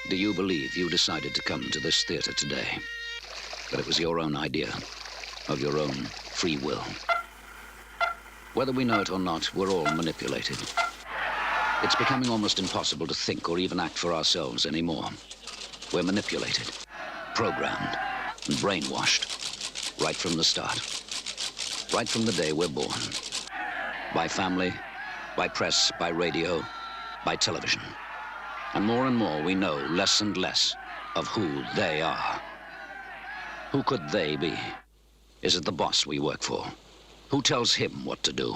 Do you believe you decided to come to this theater today? That it was your own idea, of your own free will? Whether we know it or not, we're all manipulated. It's becoming almost impossible to think or even act for ourselves anymore. We're manipulated, programmed, and brainwashed right from the start. Right from the day we're born. By family, by press, by radio, by television. And more we know less and less of who they are. Who could they be? Is it the boss we work for? Who tells him what to do?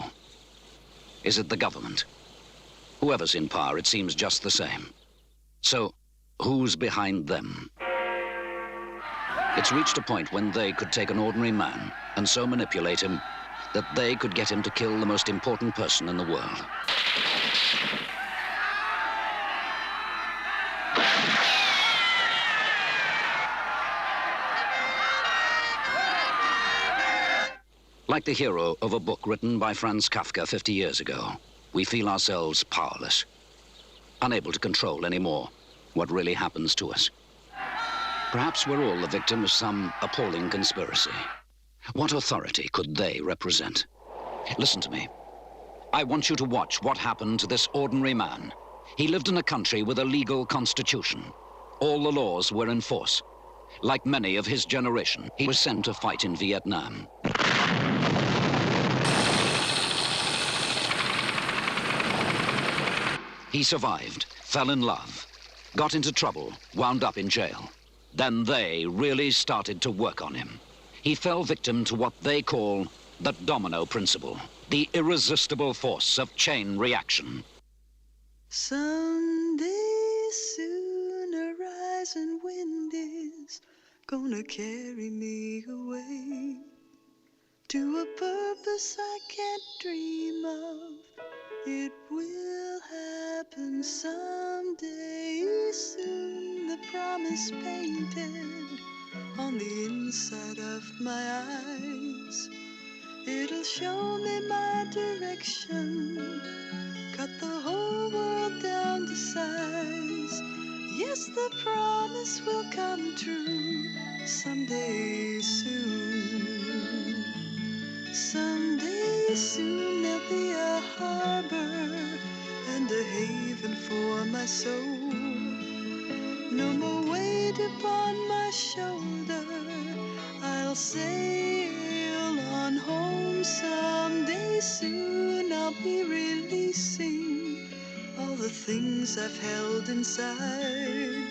Is it the government? Whoever's in power, it seems just the same. So, who's behind them? It's reached a point when they could take an ordinary man and so manipulate him that they could get him to kill the most important person in the world. Like the hero of a book written by Franz Kafka 50 years ago, we feel ourselves powerless, unable to control anymore what really happens to us. Perhaps we're all the victim of some appalling conspiracy. What authority could they represent? Listen to me. I want you to watch what happened to this ordinary man. He lived in a country with a legal constitution. All the laws were in force. Like many of his generation, he was sent to fight in Vietnam. He survived, fell in love, got into trouble, wound up in jail. Then they really started to work on him. He fell victim to what they call the domino principle, the irresistible force of chain reaction. Someday soon a rising wind is gonna carry me away to a purpose I can't dream of. It will happen someday soon, the promise painted on the inside of my eyes. It'll show me my direction, cut the whole world down to size. Yes, the promise will come true someday soon. Someday soon there'll be a harbor and a haven for my soul. No more weight upon my shoulder, I'll sail on home. Someday soon I'll be releasing all the things I've held inside.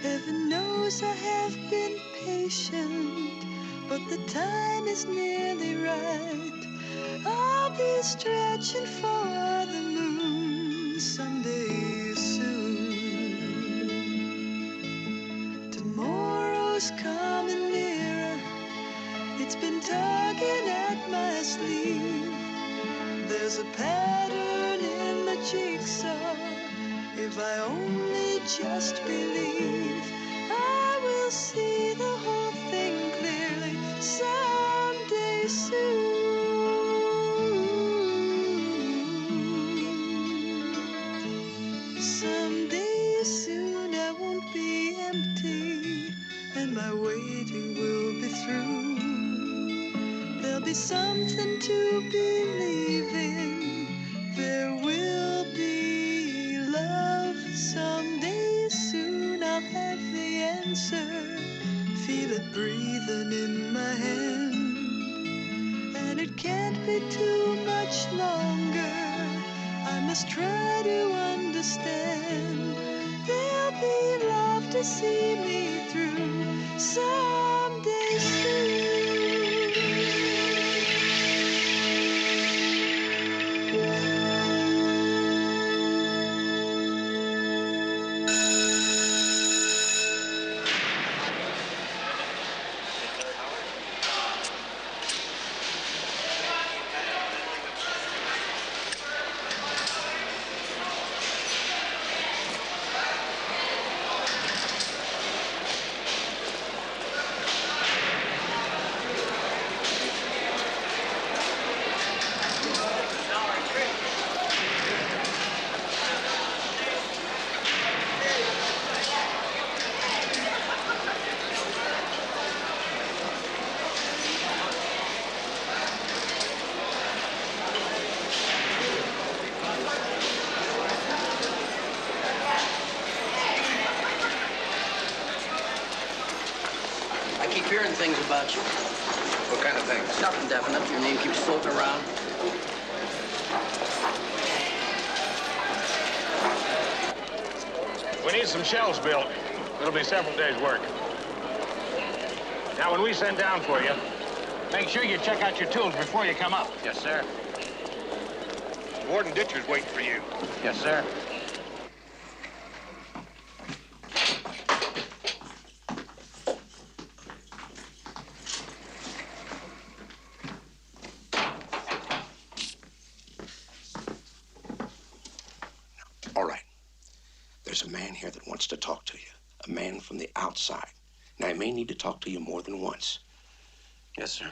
Heaven knows I have been patient, but the time is nearly right. I'll be stretching for the moon someday soon. Tomorrow's coming nearer, it's been tugging at my sleeve. There's a pattern in the jigsaw, if I only just believe, I will see the whole thing clearly someday soon. Someday soon I won't be empty, and my waiting will be through. There'll be something to believe in, there will be love. Someday soon I'll have the answer, feel it breathing in my hand. And it can't be too much longer, I must try to understand. There'll be love to see me through someday soon. keep hearing things about you. What kind of things? Nothing definite. Your name keeps floating around. We need some shelves built. It'll be several days' work. Now, when we send down for you, make sure you check out your tools before you come up. Yes, sir. Warden Ditcher's waiting for you. Yes, sir. All right. There's a man here that wants to talk to you. A man from the outside. Now, he may need to talk to you more than once. Yes, sir.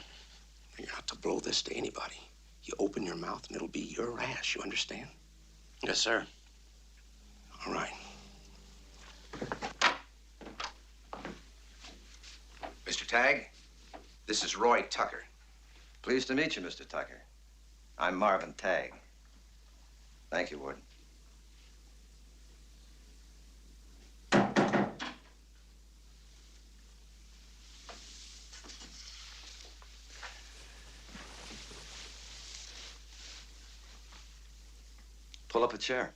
You're not to blow this to anybody. You open your mouth and it'll be your ass, you understand? Yes, sir. All right. Mr. Tagg, this is Roy Tucker. Pleased to meet you, Mr. Tucker. I'm Marvin Tagg. Thank you, Warden. Pull up a chair.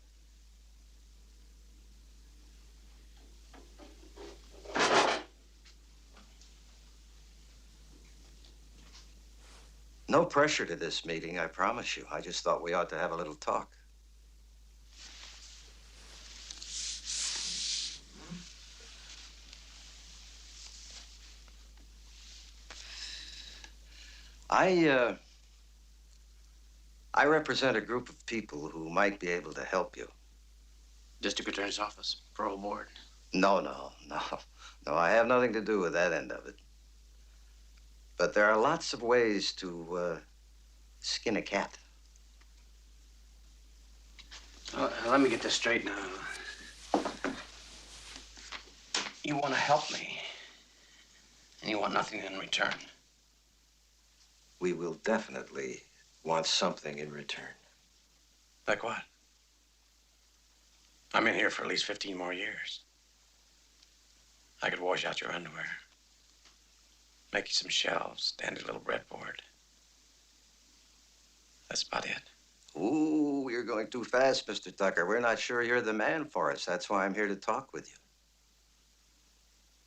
No pressure to this meeting, I promise you. I just thought we ought to have a little talk. I represent a group of people who might be able to help you. District Attorney's Office, Parole Board. No, I have nothing to do with that end of it. But there are lots of ways to skin a cat. Let me get this straight now. You want to help me, and you want nothing in return. We will definitely want something in return. Like what? I'm in here for at least 15 more years. I could wash out your underwear, make you some shelves, dandy little breadboard. That's about it. Ooh, you're going too fast, Mr. Tucker. We're not sure you're the man for us. That's why I'm here to talk with you.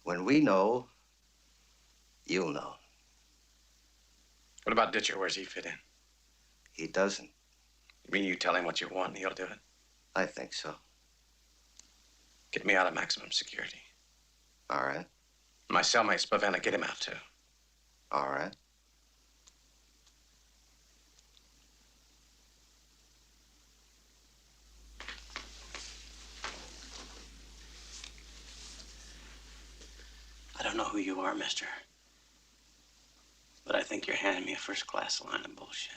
When we know, you'll know. What about Ditcher? Where's he fit in? He doesn't. You mean you tell him what you want and he'll do it? I think so. Get me out of maximum security. All right. My cellmate Spaventa, get him out too. All right. I don't know who you are, mister. But I think you're handing me a first-class line of bullshit.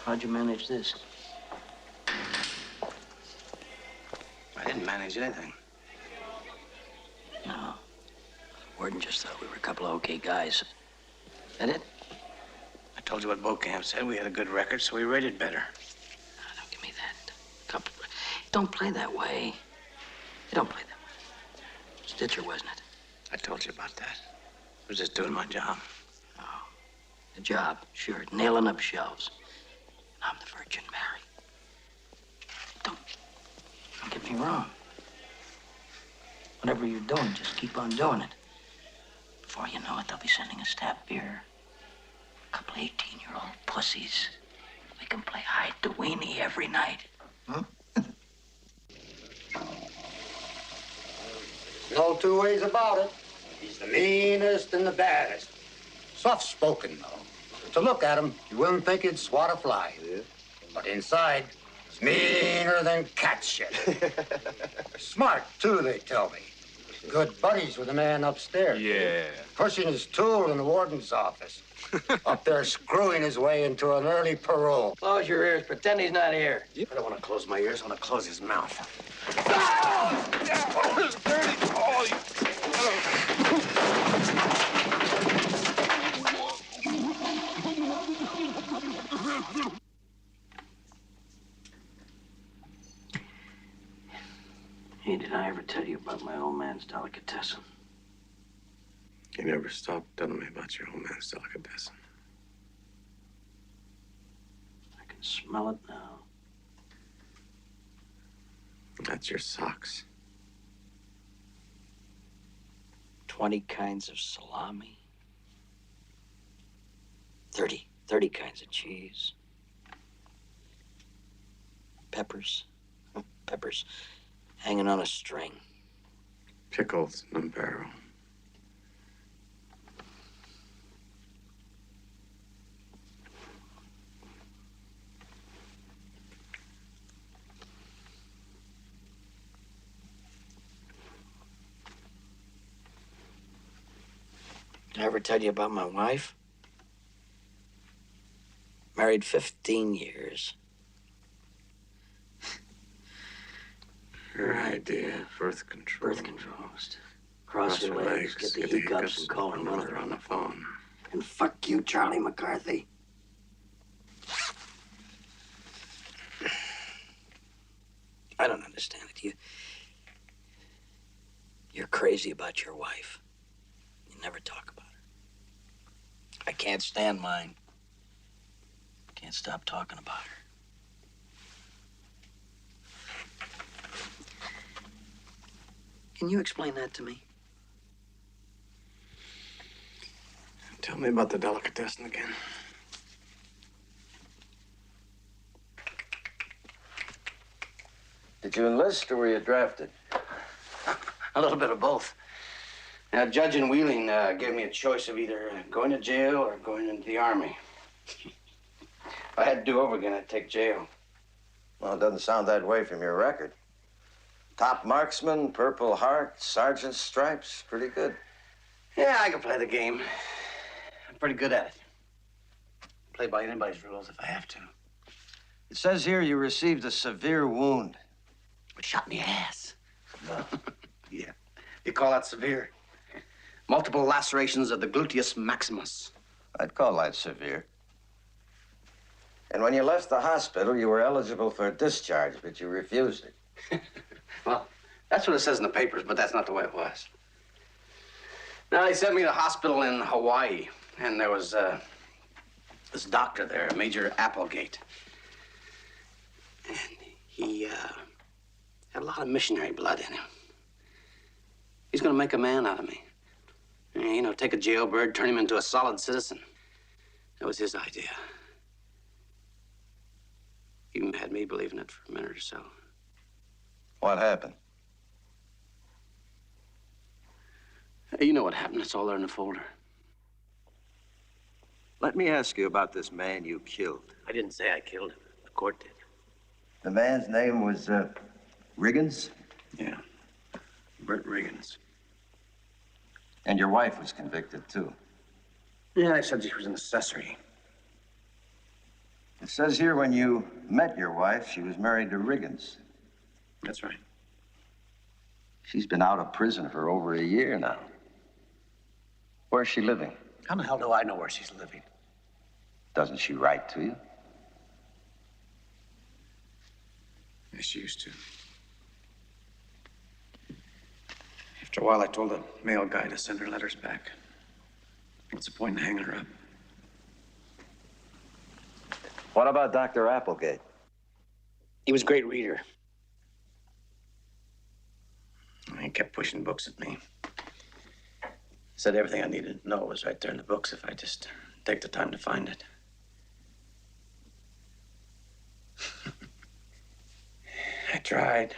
How'd you manage this? I didn't manage anything. No. Warden just thought we were a couple of okay guys. That it? I told you what boat camp said. We had a good record, so we rated better. Oh, don't give me that. Don't play that way. You don't play that way. Stitcher, wasn't it? I told you about that. I was just doing my job. Oh, the job, sure. Nailing up shelves. I'm the Virgin Mary. Don't get me wrong. Whatever you're doing, just keep on doing it. Before you know it, they'll be sending us tap beer. A couple of 18-year-old pussies. We can play hide to weenie every night. No two ways about it. He's the meanest and the baddest. Soft-spoken, though. To look at him, you wouldn't think he'd swat a fly. Yeah. But inside, he's meaner than cat shit. Smart, too, they tell me. Good buddies with the man upstairs. Yeah. Pushing his tool in the warden's office. Up there screwing his way into an early parole. Close your ears. Pretend he's not here. I don't want to close my ears. I want to close his mouth. Hey, did I ever tell you about my old man's delicatessen? You never stopped telling me about your old man's delicatessen. I can smell it now. That's your socks. 20 kinds of salami. 30 kinds of cheese. Peppers. Peppers hanging on a string. Pickles in a barrel. Did I ever tell you about my wife? Married 15 years. Her idea of birth control. Birth control. Cross your legs, get the hiccups, and call her mother on the phone. And fuck you, Charlie McCarthy. I don't understand it. You're crazy about your wife. You never talk about her. I can't stand mine. Can't stop talking about her. Can you explain that to me? Tell me about the delicatessen again. Did you enlist or were you drafted? A little bit of both. Now, Judge in Wheeling gave me a choice of either going to jail or going into the Army. If I had to do over again, I'd take jail. Well, it doesn't sound that way from your record. Top marksman, Purple Heart, sergeant's stripes. Pretty good. Yeah, I can play the game. I'm pretty good at it. Play by anybody's rules if I have to. It says here you received a severe wound. But shot in the ass. Yeah. You call that severe? Multiple lacerations of the gluteus maximus. I'd call that severe. And when you left the hospital, you were eligible for discharge, but you refused it. Well, that's what it says in the papers, but that's not the way it was. Now, they sent me to the hospital in Hawaii, and there was this doctor there, Major Applegate. And he had a lot of missionary blood in him. He's gonna make a man out of me. You know, take a jailbird, turn him into a solid citizen. That was his idea. Even had me believing it for a minute or so. What happened? You know what happened. It's all there in the folder. Let me ask you about this man you killed. I didn't say I killed him. The court did. The man's name was, Riggins? Yeah. Bert Riggins. And your wife was convicted, too. Yeah, I said she was an accessory. It says here when you met your wife, she was married to Riggins. That's right. She's been out of prison for over a year now. Where's she living? How the hell do I know where she's living? Doesn't she write to you? Yes, she used to. After a while, I told the mail guy to send her letters back. What's the point in hanging her up? What about Dr. Applegate? He was a great reader. He kept pushing books at me. Said everything I needed to know was right there in the books if I just take the time to find it. I tried.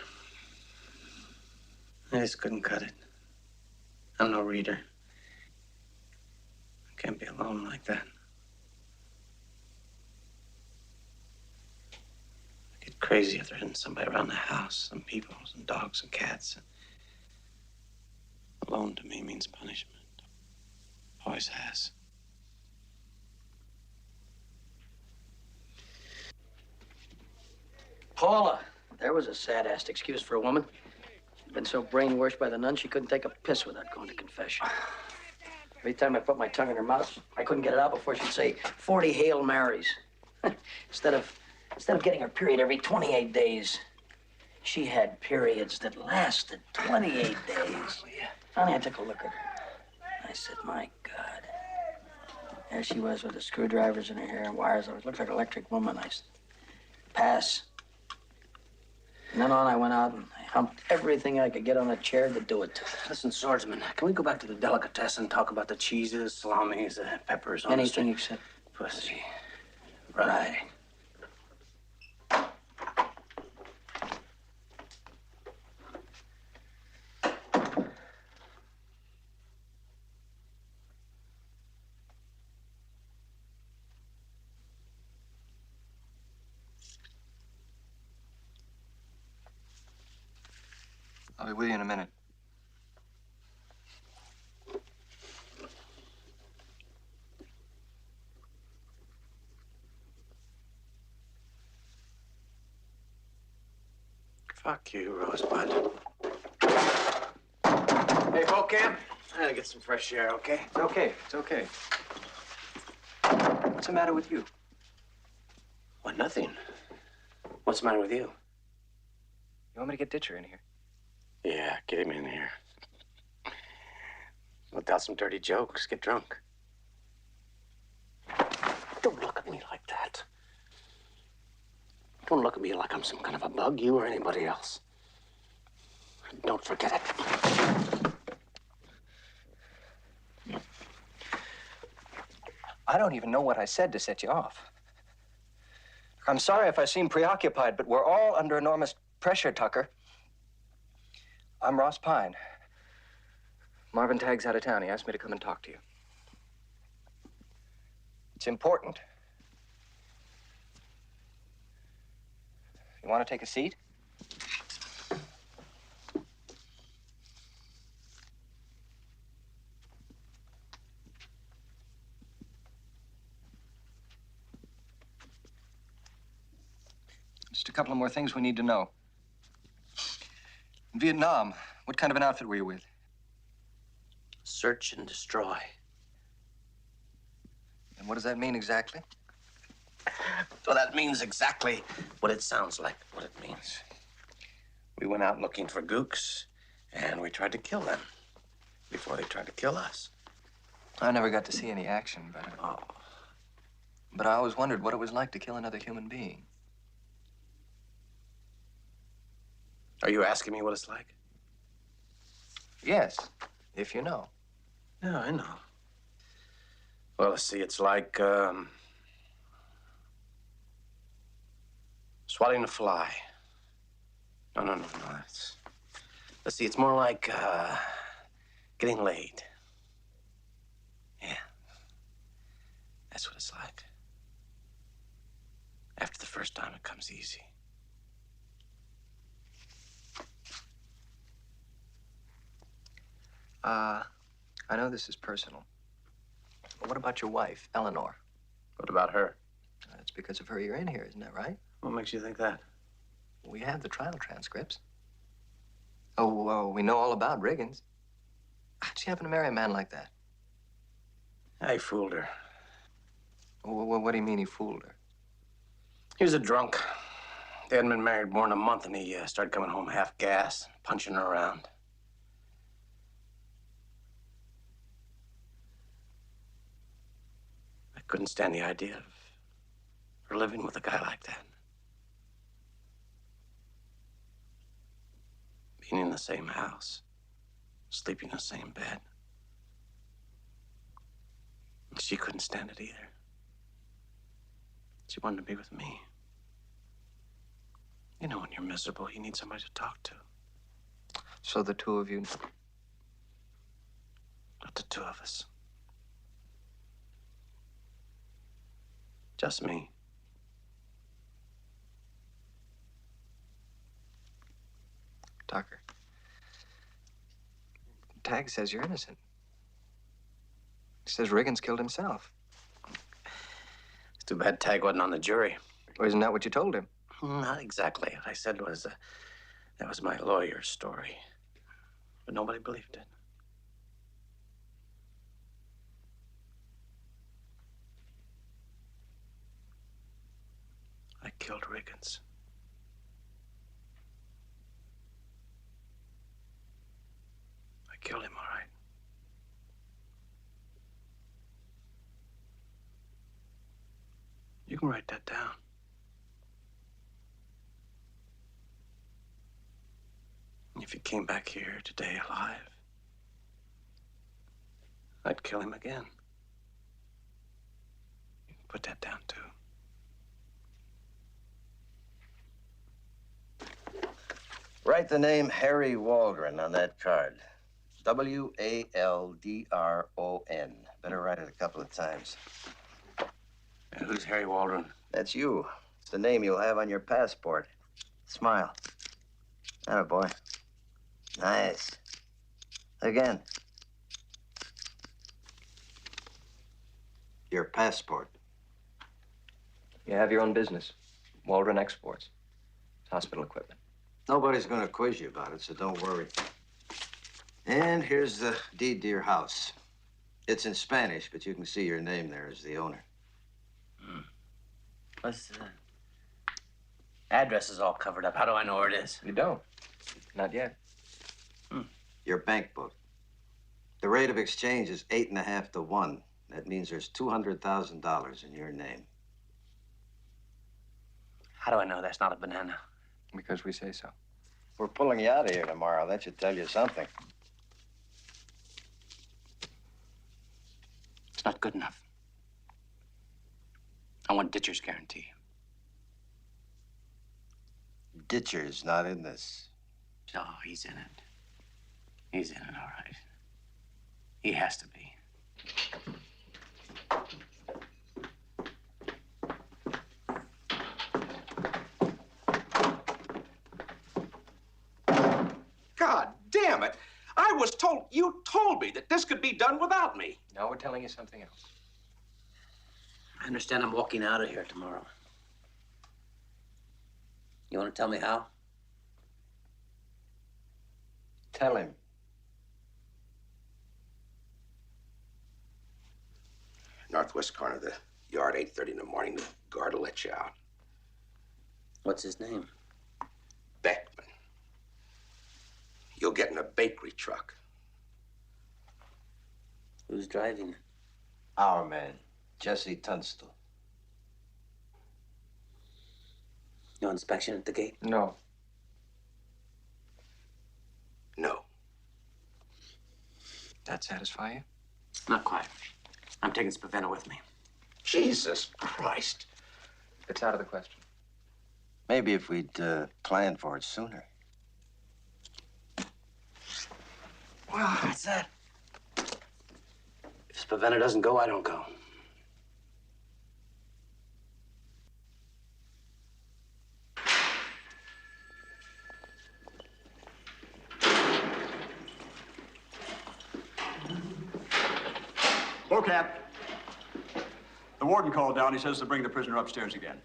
I just couldn't cut it. I'm no reader. I can't be alone like that. I get crazy if there isn't somebody around the house, some people, some dogs and cats. Alone to me means punishment. Always has. Paula, there was a sad-assed excuse for a woman. She'd been so brainwashed by the nun, she couldn't take a piss without going to confession. Every time I put my tongue in her mouth, I couldn't get it out before she'd say 40 Hail Marys. Instead of getting her period every 28 days, she had periods that lasted 28 days. Finally, I took a look at her. I said, my God. There she was with the screwdrivers in her hair and wires. It looked like an electric woman. I said, pass. And then on I went out and I humped everything I could get on a chair to do it to. Listen, swordsman, can we go back to the delicatessen and talk about the cheeses, salamis, the peppers on Anything the except pussy. Right. I'll be with you in a minute. Fuck you, Rosebud. Hey, Bo Camp, I gotta get some fresh air, okay? It's okay. It's okay. What's the matter with you? What, nothing. What's the matter with you? You want me to get Ditcher in here? Yeah, get him in here. We'll tell some dirty jokes, get drunk. Don't look at me like that. Don't look at me like I'm some kind of a bug, you or anybody else. Don't forget it. I don't even know what I said to set you off. I'm sorry if I seem preoccupied, but we're all under enormous pressure, Tucker. I'm Ross Pine. Marvin Tagg's out of town. He asked me to come and talk to you. It's important. You want to take a seat? Just a couple of more things we need to know. In Vietnam, what kind of an outfit were you with? Search and destroy. And what does that mean exactly? Well, that means exactly what it sounds like, what it means. We went out looking for gooks, and we tried to kill them before they tried to kill us. I never got to see any action, but I always wondered what it was like to kill another human being. Are you asking me what it's like? Yes, if you know. Yeah, I know. Well, let's see, it's like, swatting a fly. No. Let's see, it's more like, getting laid. Yeah. That's what it's like. After the first time, it comes easy. I know this is personal. But what about your wife, Eleanor? What about her? It's because of her you're in here, isn't that right? What makes you think that? We have the trial transcripts. Oh, we know all about Riggins. How'd she happen to marry a man like that? I fooled her. What do you mean he fooled her? He was a drunk. They hadn't been married more than a month, and he started coming home half gas, punching her around. I couldn't stand the idea of her living with a guy like that. Being in the same house, sleeping in the same bed. She couldn't stand it either. She wanted to be with me. You know, when you're miserable, you need somebody to talk to. So the two of you. Not the two of us. Just me. Tucker. Tag says you're innocent. He says Riggins killed himself. It's too bad Tag wasn't on the jury. Well, isn't that what you told him? Not exactly. What I said was, that was my lawyer's story. But nobody believed it. I killed Riggins. I killed him, all right. You can write that down. If he came back here today alive, I'd kill him again. You can put that down, too. Write the name Harry Waldron on that card. Waldron. Better write it a couple of times. And who's Harry Waldron? That's you. It's the name you'll have on your passport. Smile. Atta boy. Nice. Again. Your passport. You have your own business. Waldron Exports. Hospital equipment. Nobody's going to quiz you about it, so don't worry. And here's the deed to your house. It's in Spanish, but you can see your name there as the owner. What's the address is all covered up. How do I know where it is? You don't. Not yet. Your bank book. The rate of exchange is 8.5 to 1. That means there's $200,000 in your name. How do I know that's not a banana? Because we say so. We're pulling you out of here tomorrow. That should tell you something. It's not good enough. I want Ditcher's guarantee. Ditcher's not in this. Oh, he's in it. He's in it, all right. He has to be. God damn it. You told me that this could be done without me. Now we're telling you something else. I understand I'm walking out of here tomorrow. You want to tell me how? Tell him. Northwest corner of the yard, 8:30 in the morning. The guard will let you out. What's his name? Beckman. You'll get in a bakery truck. Who's driving it? Our man, Jesse Tunstall. No inspection at the gate? No. No. That satisfy you? Not quite. I'm taking Spaventa with me. Jesus Christ. It's out of the question. Maybe if we'd planned for it sooner. Well, that's that. If Spaventa doesn't go, I don't go. Hello, Cap. The warden called down. He says to bring the prisoner upstairs again.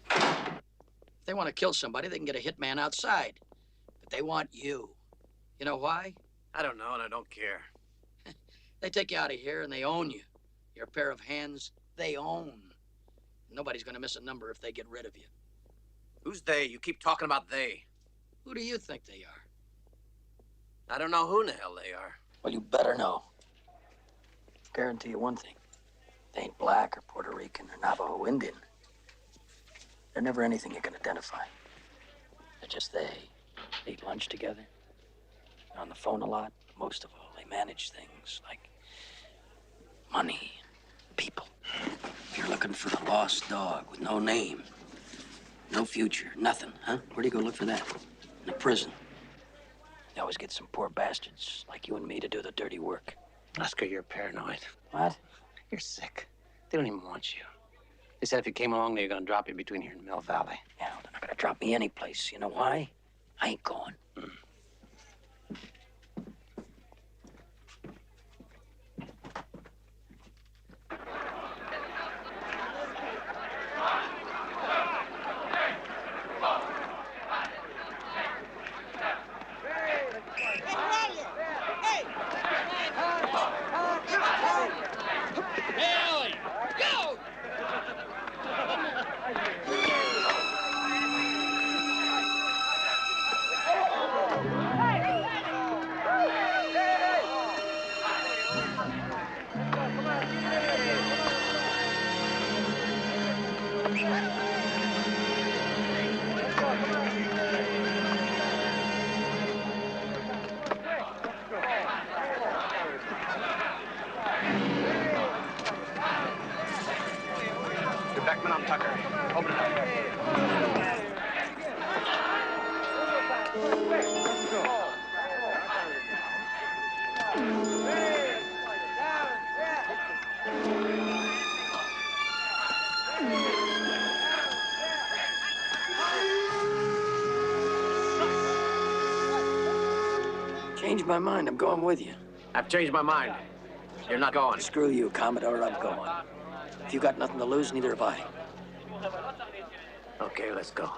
If they want to kill somebody, they can get a hitman outside. But they want you. You know why? I don't know, and I don't care. They take you out of here and they own you. You're a pair of hands they own. Nobody's going to miss a number if they get rid of you. Who's they? You keep talking about they. Who do you think they are? I don't know who in the hell they are. Well, you better know. Guarantee you one thing. They ain't black or Puerto Rican or Navajo Indian. They're never anything you can identify. They're just they. Eat lunch together, On the phone a lot. Most of all, they manage things like money, people. If you're looking for the lost dog with no name, no future, nothing, huh? Where do you go look for that? In a prison. They always get some poor bastards like you and me to do the dirty work. Oscar, you're paranoid. What? You're sick. They don't even want you. They said if you came along, they were gonna drop you between here and Mill Valley. Yeah, well, they're not gonna drop me any place. You know why? I ain't going. Beckman, I'm Tucker. Open it up. Changed my mind. I'm going with you. I've changed my mind. You're not going. Screw you, Commodore. I'm going. If you got nothing to lose, neither have I. Okay, let's go.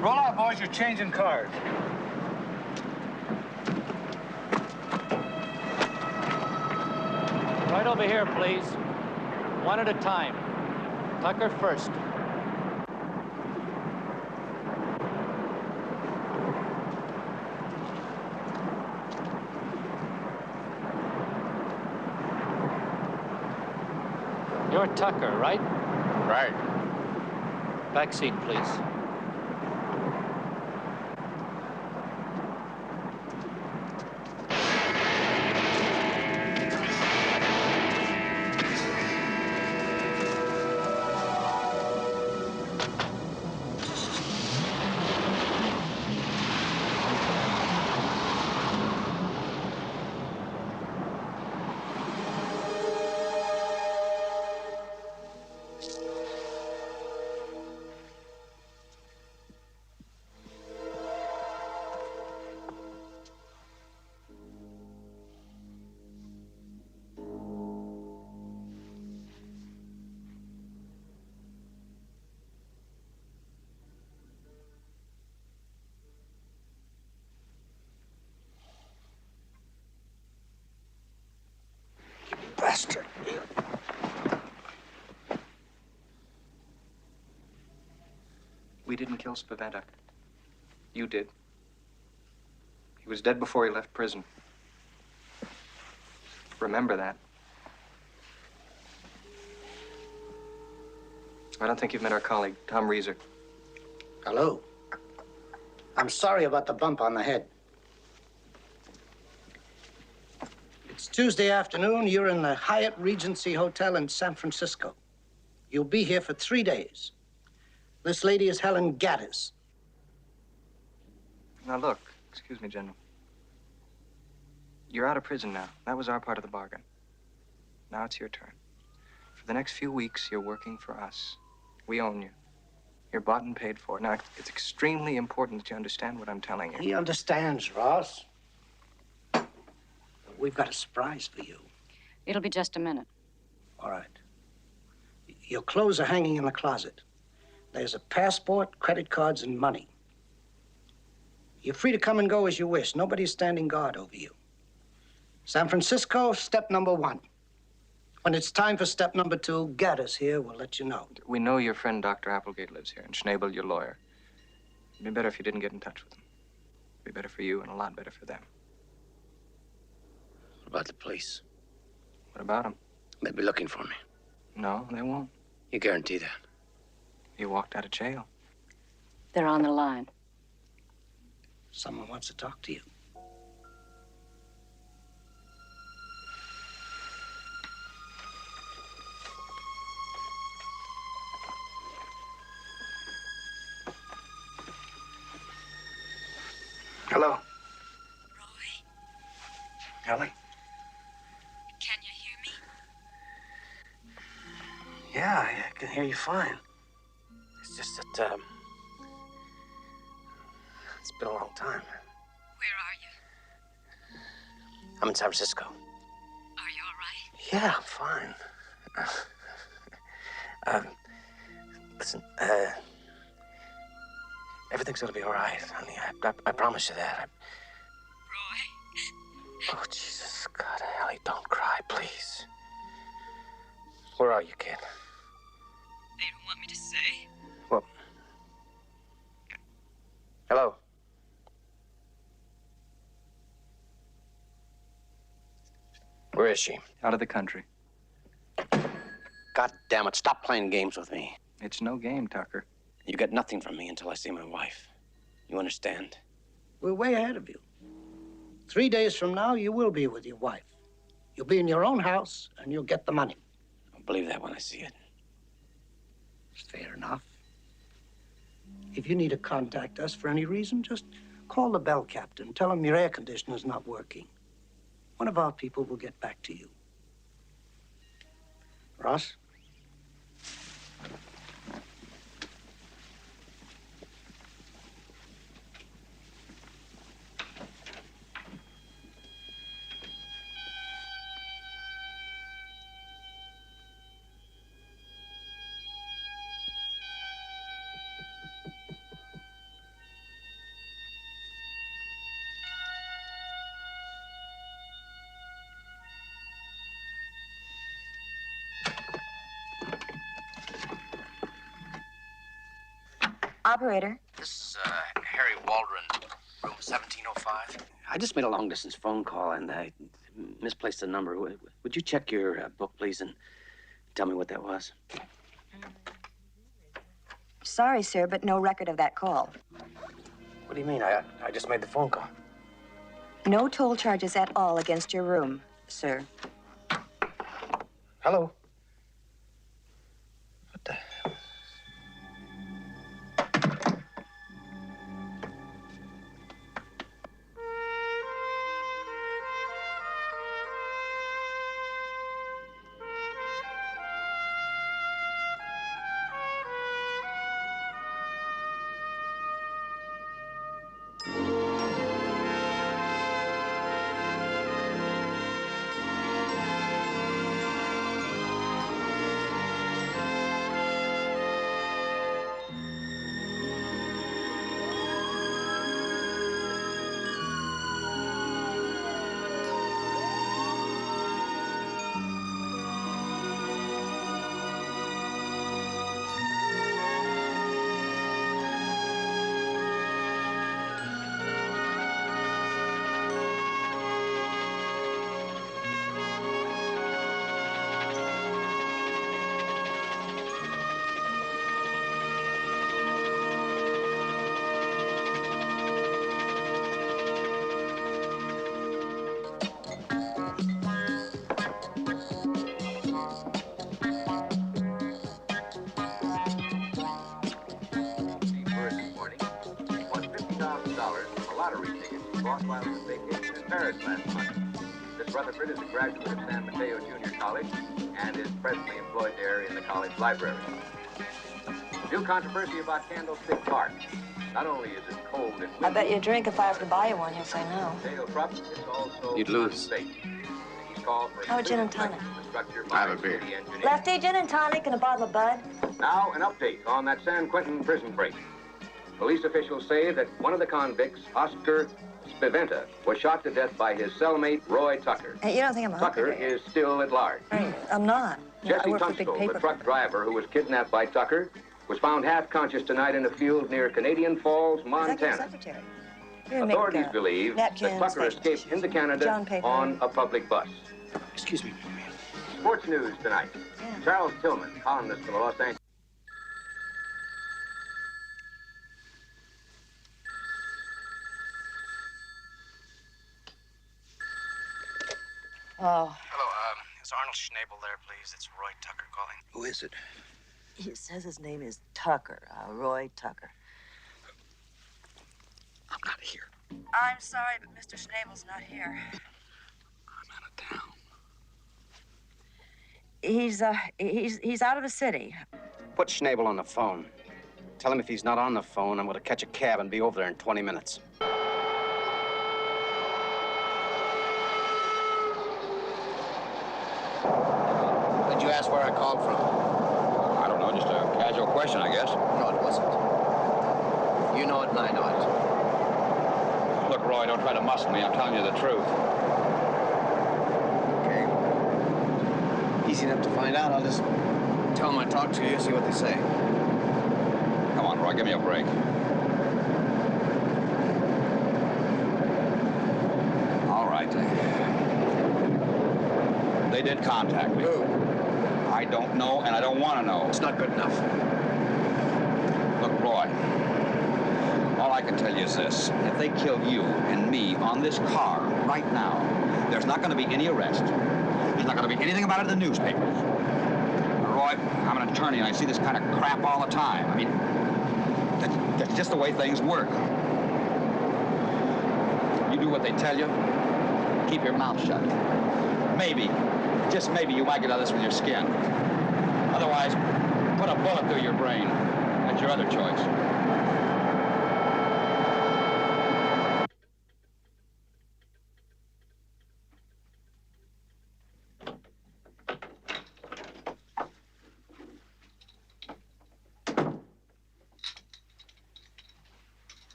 Roll out, boys. You're changing cars. Right over here, please. One at a time. Tucker first. You're Tucker, right? Right. Back seat, please. We didn't kill Spaventa. You did. He was dead before he left prison. Remember that. I don't think you've met our colleague, Tom Reeser. Hello. I'm sorry about the bump on the head. It's Tuesday afternoon. You're in the Hyatt Regency Hotel in San Francisco. You'll be here for 3 days. This lady is Helen Gaddis. Now, look. Excuse me, General. You're out of prison now. That was our part of the bargain. Now it's your turn. For the next few weeks, you're working for us. We own you. You're bought and paid for. Now, it's extremely important that you understand what I'm telling you. He understands, Ross. We've got a surprise for you. It'll be just a minute. All right. Your clothes are hanging in the closet. There's a passport, credit cards, and money. You're free to come and go as you wish. Nobody's standing guard over you. San Francisco, step number 1. When it's time for step number 2, Gaddis here will let you know. We know your friend Dr. Applegate lives here, and Schnabel, your lawyer. It'd be better if you didn't get in touch with him. It'd be better for you and a lot better for them. What about the police? What about them? They'll be looking for me. No, they won't. You guarantee that? You walked out of jail. They're on the line. Someone wants to talk to you. Hello? Roy? Helen? Can you hear me? Yeah, I can hear you fine. It's just that, it's been a long time. Where are you? I'm in San Francisco. Are you all right? Yeah, I'm fine. Listen, everything's gonna be all right, honey. I promise you that. Roy. Oh, Jesus, God, Ellie, don't cry, please. Where are you, kid? They don't want me to say. Well, hello? Where is she? Out of the country. God damn it, stop playing games with me. It's no game, Tucker. You get nothing from me until I see my wife. You understand? We're way ahead of you. 3 days from now, you will be with your wife. You'll be in your own house, and you'll get the money. I'll believe that when I see it. Fair enough. If you need to contact us for any reason, just call the bell captain. Tell him your air conditioner's not working. One of our people will get back to you. Ross? Operator. This is Harry Waldron, room 1705. I just made a long-distance phone call, and I misplaced the number. Would you check your book, please, and tell me what that was? Sorry, sir, but no record of that call. What do you mean? I just made the phone call. No toll charges at all against your room, sir. Hello? while he was vacationing in Paris last month. Miss Rutherford is a graduate of San Mateo Junior College and is presently employed there in the college library. New controversy about Candlestick Park. Not only is it cold and windy, I bet you a drink if I offer to buy you one, you'll say no. Dale Krupp is also You'd lose. unsafe. He's called for How about gin and tonic? I have a beer. Lefty, gin and tonic and a bottle of Bud. Now, an update on that San Quentin prison break. Police officials say that one of the convicts, Oscar Spiventa, was shot to death by his cellmate, Roy Tucker. Hey, you don't think I'm a Tucker hooker, do you? is still at large. I'm not. You know, I Jesse work for big Tunstall, paper. the truck driver who was kidnapped by Tucker, was found half conscious tonight in a field near Canadian Falls, Executive Montana. Secretary. You're gonna make, Authorities believe that napkins, Tucker faces. escaped into Canada John paper. on a public bus. Excuse me. Sports news tonight. Charles Tillman, columnist for the Los Angeles. Oh, Hello, is Arnold Schnabel there, please? It's Roy Tucker calling. Who is it? He says his name is Tucker, Roy Tucker. I'm not here. I'm sorry, but Mr. Schnabel's not here. I'm out of town. He's out of the city. Put Schnabel on the phone. Tell him if he's not on the phone, I'm going to catch a cab and be over there in 20 minutes. Did you ask where I called from? I don't know, just a casual question, I guess. No, it wasn't. You know it and I know it. Look, Roy, don't try to muscle me. I'm telling you the truth. Okay. Easy enough to find out. I'll just tell them I talked to you, see what they say. Come on, Roy, give me a break. All right. They did contact me. Who? I don't know, and I don't want to know. It's not good enough. Look, Roy, all I can tell you is this. If they kill you and me on this car right now, there's not going to be any arrest. There's not going to be anything about it in the newspapers. Roy, I'm an attorney, and I see this kind of crap all the time. I mean, that's just the way things work. You do what they tell you, keep your mouth shut. Maybe, just maybe, you might get out of this with your skin. Otherwise, put a bullet through your brain. That's your other choice.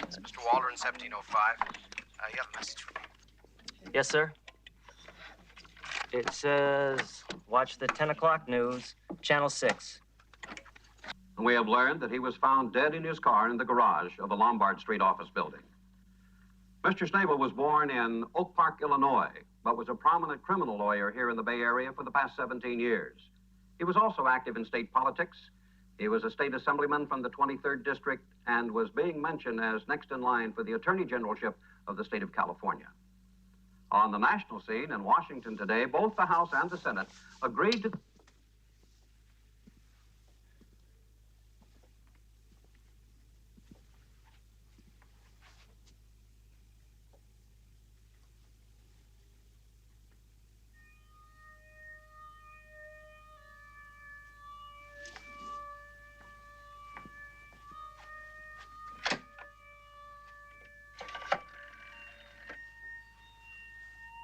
Mr. Waldron, 1705. You have a message for me. Yes, sir. It says, watch the 10 o'clock news, Channel 6. We have learned that he was found dead in his car in the garage of the Lombard Street office building. Mr. Schnabel was born in Oak Park, Illinois, but was a prominent criminal lawyer here in the Bay Area for the past 17 years. He was also active in state politics. He was a state assemblyman from the 23rd District and was being mentioned as next in line for the Attorney Generalship of the state of California. On the national scene in Washington today, both the House and the Senate agreed to...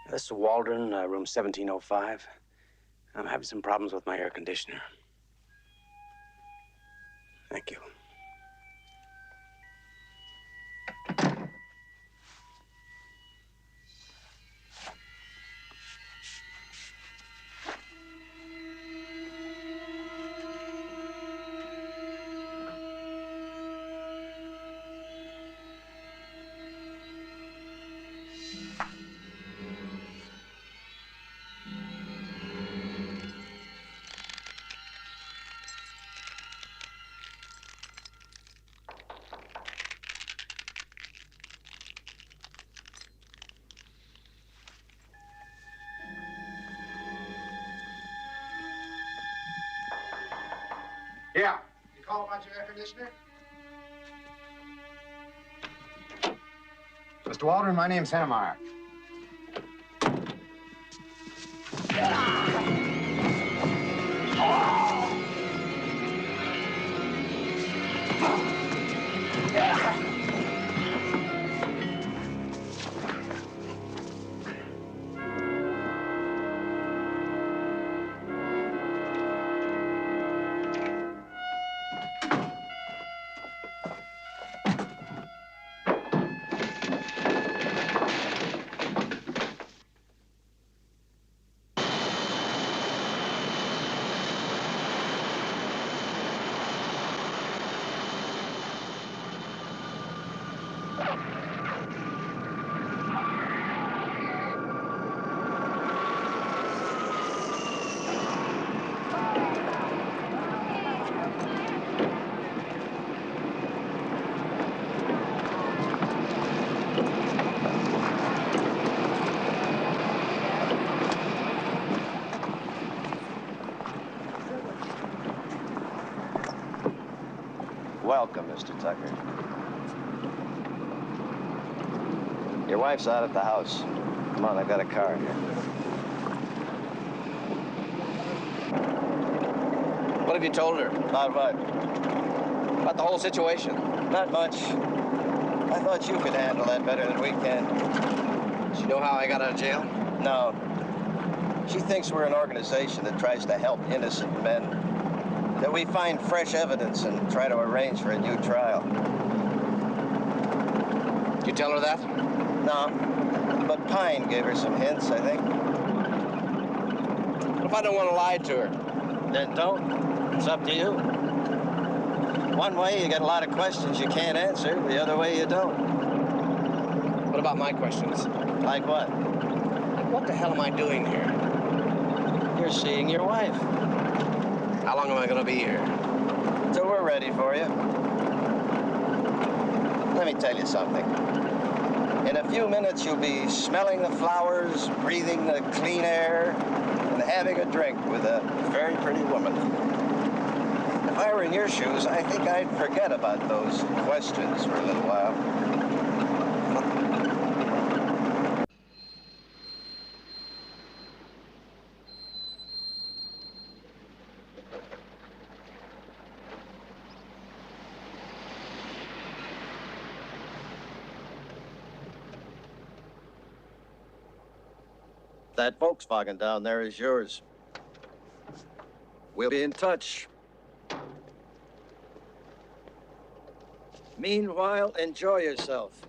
This is Waldron, room 1705. I'm having some problems with my air conditioner. Thank you. Yeah. You call about your air conditioner? Mr. Waldron, my name's Hannemeyer. Welcome, Mr. Tucker. Your wife's out at the house. Come on, I've got a car here. What have you told her? About what? About the whole situation. Not much. I thought you could handle that better than we can. Does she know how I got out of jail? No. She thinks we're an organization that tries to help innocent men. That we find fresh evidence and try to arrange for a new trial. Did you tell her that? No. But Pine gave her some hints, I think. What if I don't want to lie to her? Then don't. It's up to you. One way, you get a lot of questions you can't answer. The other way, you don't. What about my questions? Like what? What the hell am I doing here? You're seeing your wife. How long am I going to be here? Till we're ready for you. Let me tell you something. In a few minutes, you'll be smelling the flowers, breathing the clean air, and having a drink with a very pretty woman. If I were in your shoes, I think I'd forget about those questions for a little while. That Volkswagen down there is yours. We'll be in touch. Meanwhile, enjoy yourself.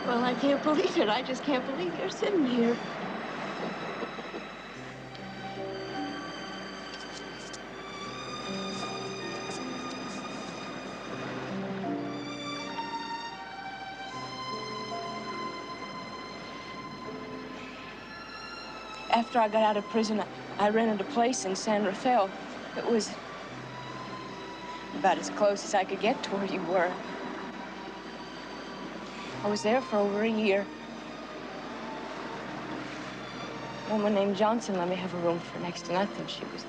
Well, I can't believe it. I just can't believe you're sitting here. After I got out of prison, I rented a place in San Rafael. It was about as close as I could get to where you were. I was there for over a year. A woman named Johnson let me have a room for next to nothing. She was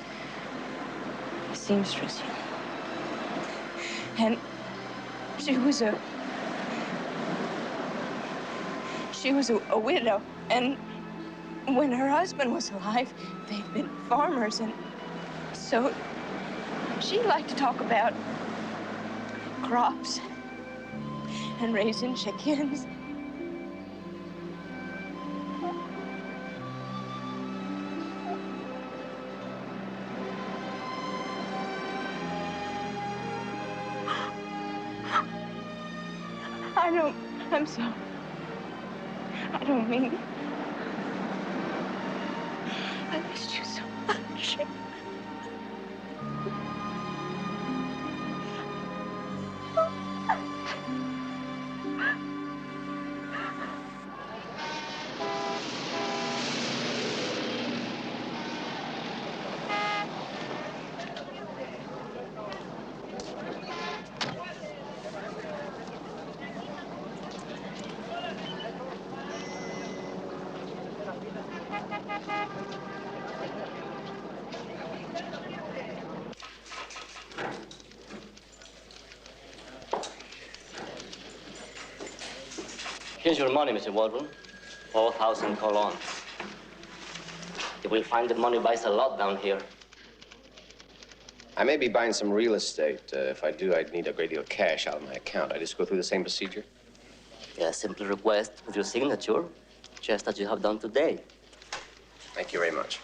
a seamstress, you know. And she was a widow. And when her husband was alive, they'd been farmers, and so she liked to talk about crops and raising chickens. I'm sorry. I don't mean it. I missed you so much. Here's your money, Mr. Waldron. 4,000 colons. You will find the money buys a lot down here. I may be buying some real estate. If I do, I'd need a great deal of cash out of my account. I just go through the same procedure. Yeah, simple request with your signature, just as you have done today. Thank you very much.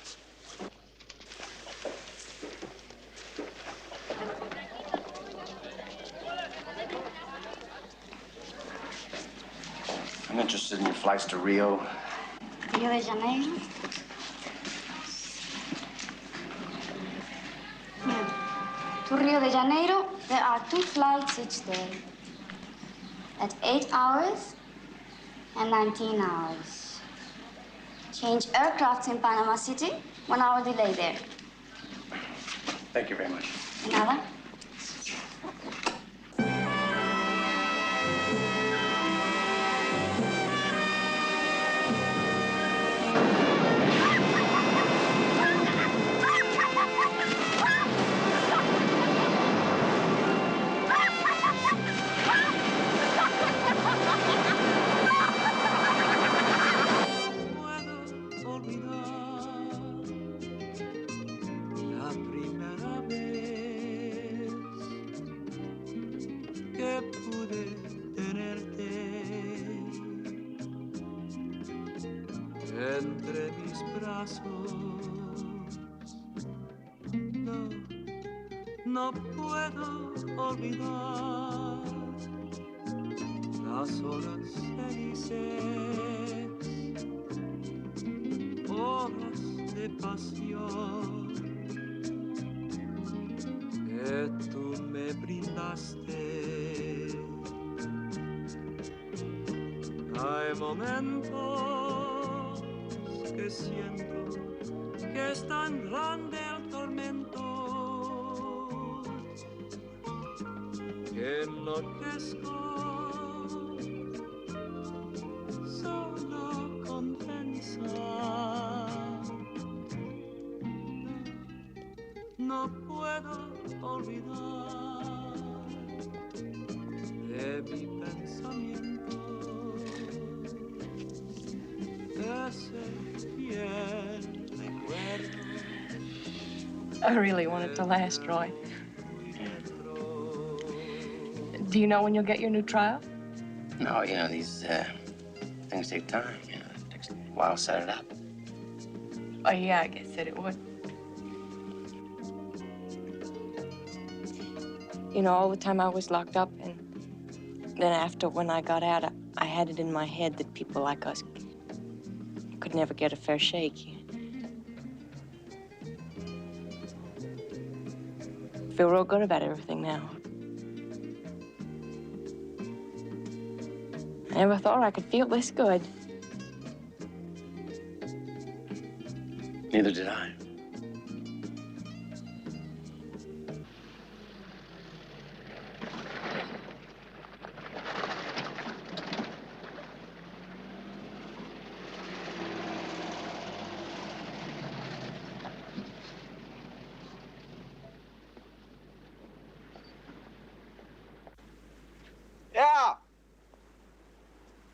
I'm interested in your flights to Rio. Rio de Janeiro. To Rio de Janeiro, there are 2 flights each day. At 8 hours and 19 hours. Change aircrafts in Panama City, 1 hour delay there. Thank you very much. De nada. Entre mis brazos, no puedo olvidar las horas felices, horas de pasión que tú me brindaste. Hay momentos que siento que es tan grande el tormento que enloquezco solo con pensar. No puedo olvidar de mi pensamiento ese fiel recuerdo. I really want it to last, Roy. Do you know when you'll get your new trial? No, you know, these things take time. You know, it takes a while to set it up. Oh, yeah, I guess that it would. You know, all the time I was locked up, and then after, when I got out, I had it in my head that people like us could never get a fair shake. I feel real good about everything now. I never thought I could feel this good. Neither did I. Yeah.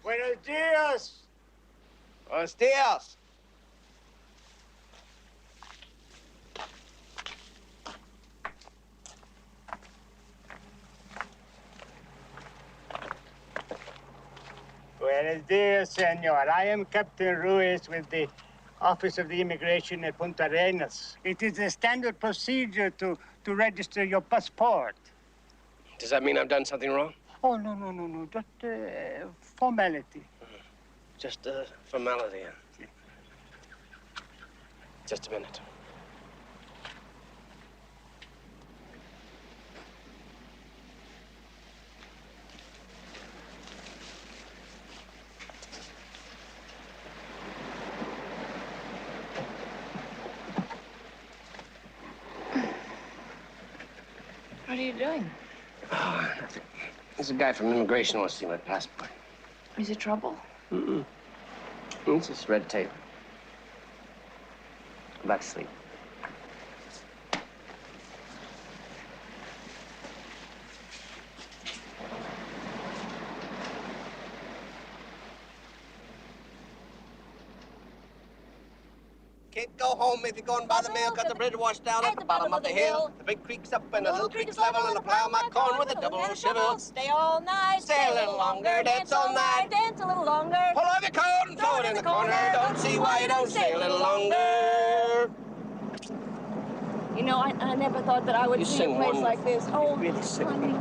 Buenos dias. Buenos dias. Buenos dias, senor. I am Captain Ruiz with the Office of the Immigration at Punta Arenas. It is a standard procedure to register your passport. Does that mean I've done something wrong? Oh, no. Just formality. Just a formality. Huh? Just a minute. What are you doing? Oh, nothing. There's a guy from immigration who wants to see my passport. Is it trouble? Mm-mm. It's just red tape. Go back to sleep. Can't go home if you're going by the mill, 'cause the bridge washed down at the bottom of the hill. The big creek's up and the little creek's level, and I plow my corn with a double shovel. Stay all night, Stay a little longer, dance all night. dance a little longer. Pull off your coat and throw it in the corner. Don't see why you don't stay a little longer. You know, I never thought that I would You see a sing place wonderful. like this. Oh, really sing. honey.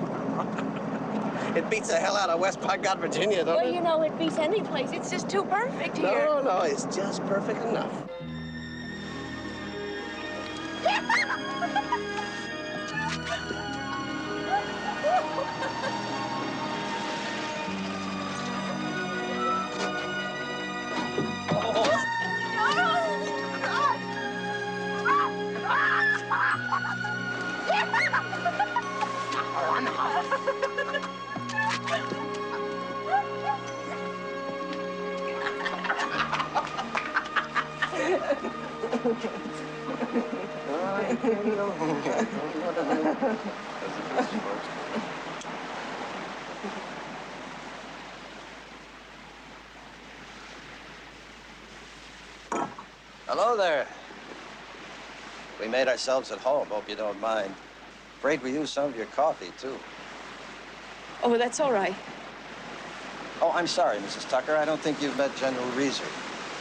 It beats the hell out of West Park, Virginia, don't Well, it? you know, it beats any place. It's just too perfect here. No, it's just perfect enough. Hello there. We made ourselves at home. Hope you don't mind. Afraid we used some of your coffee, too. Oh, that's all right. Oh, I'm sorry, Mrs. Tucker. I don't think you've met General Reeser.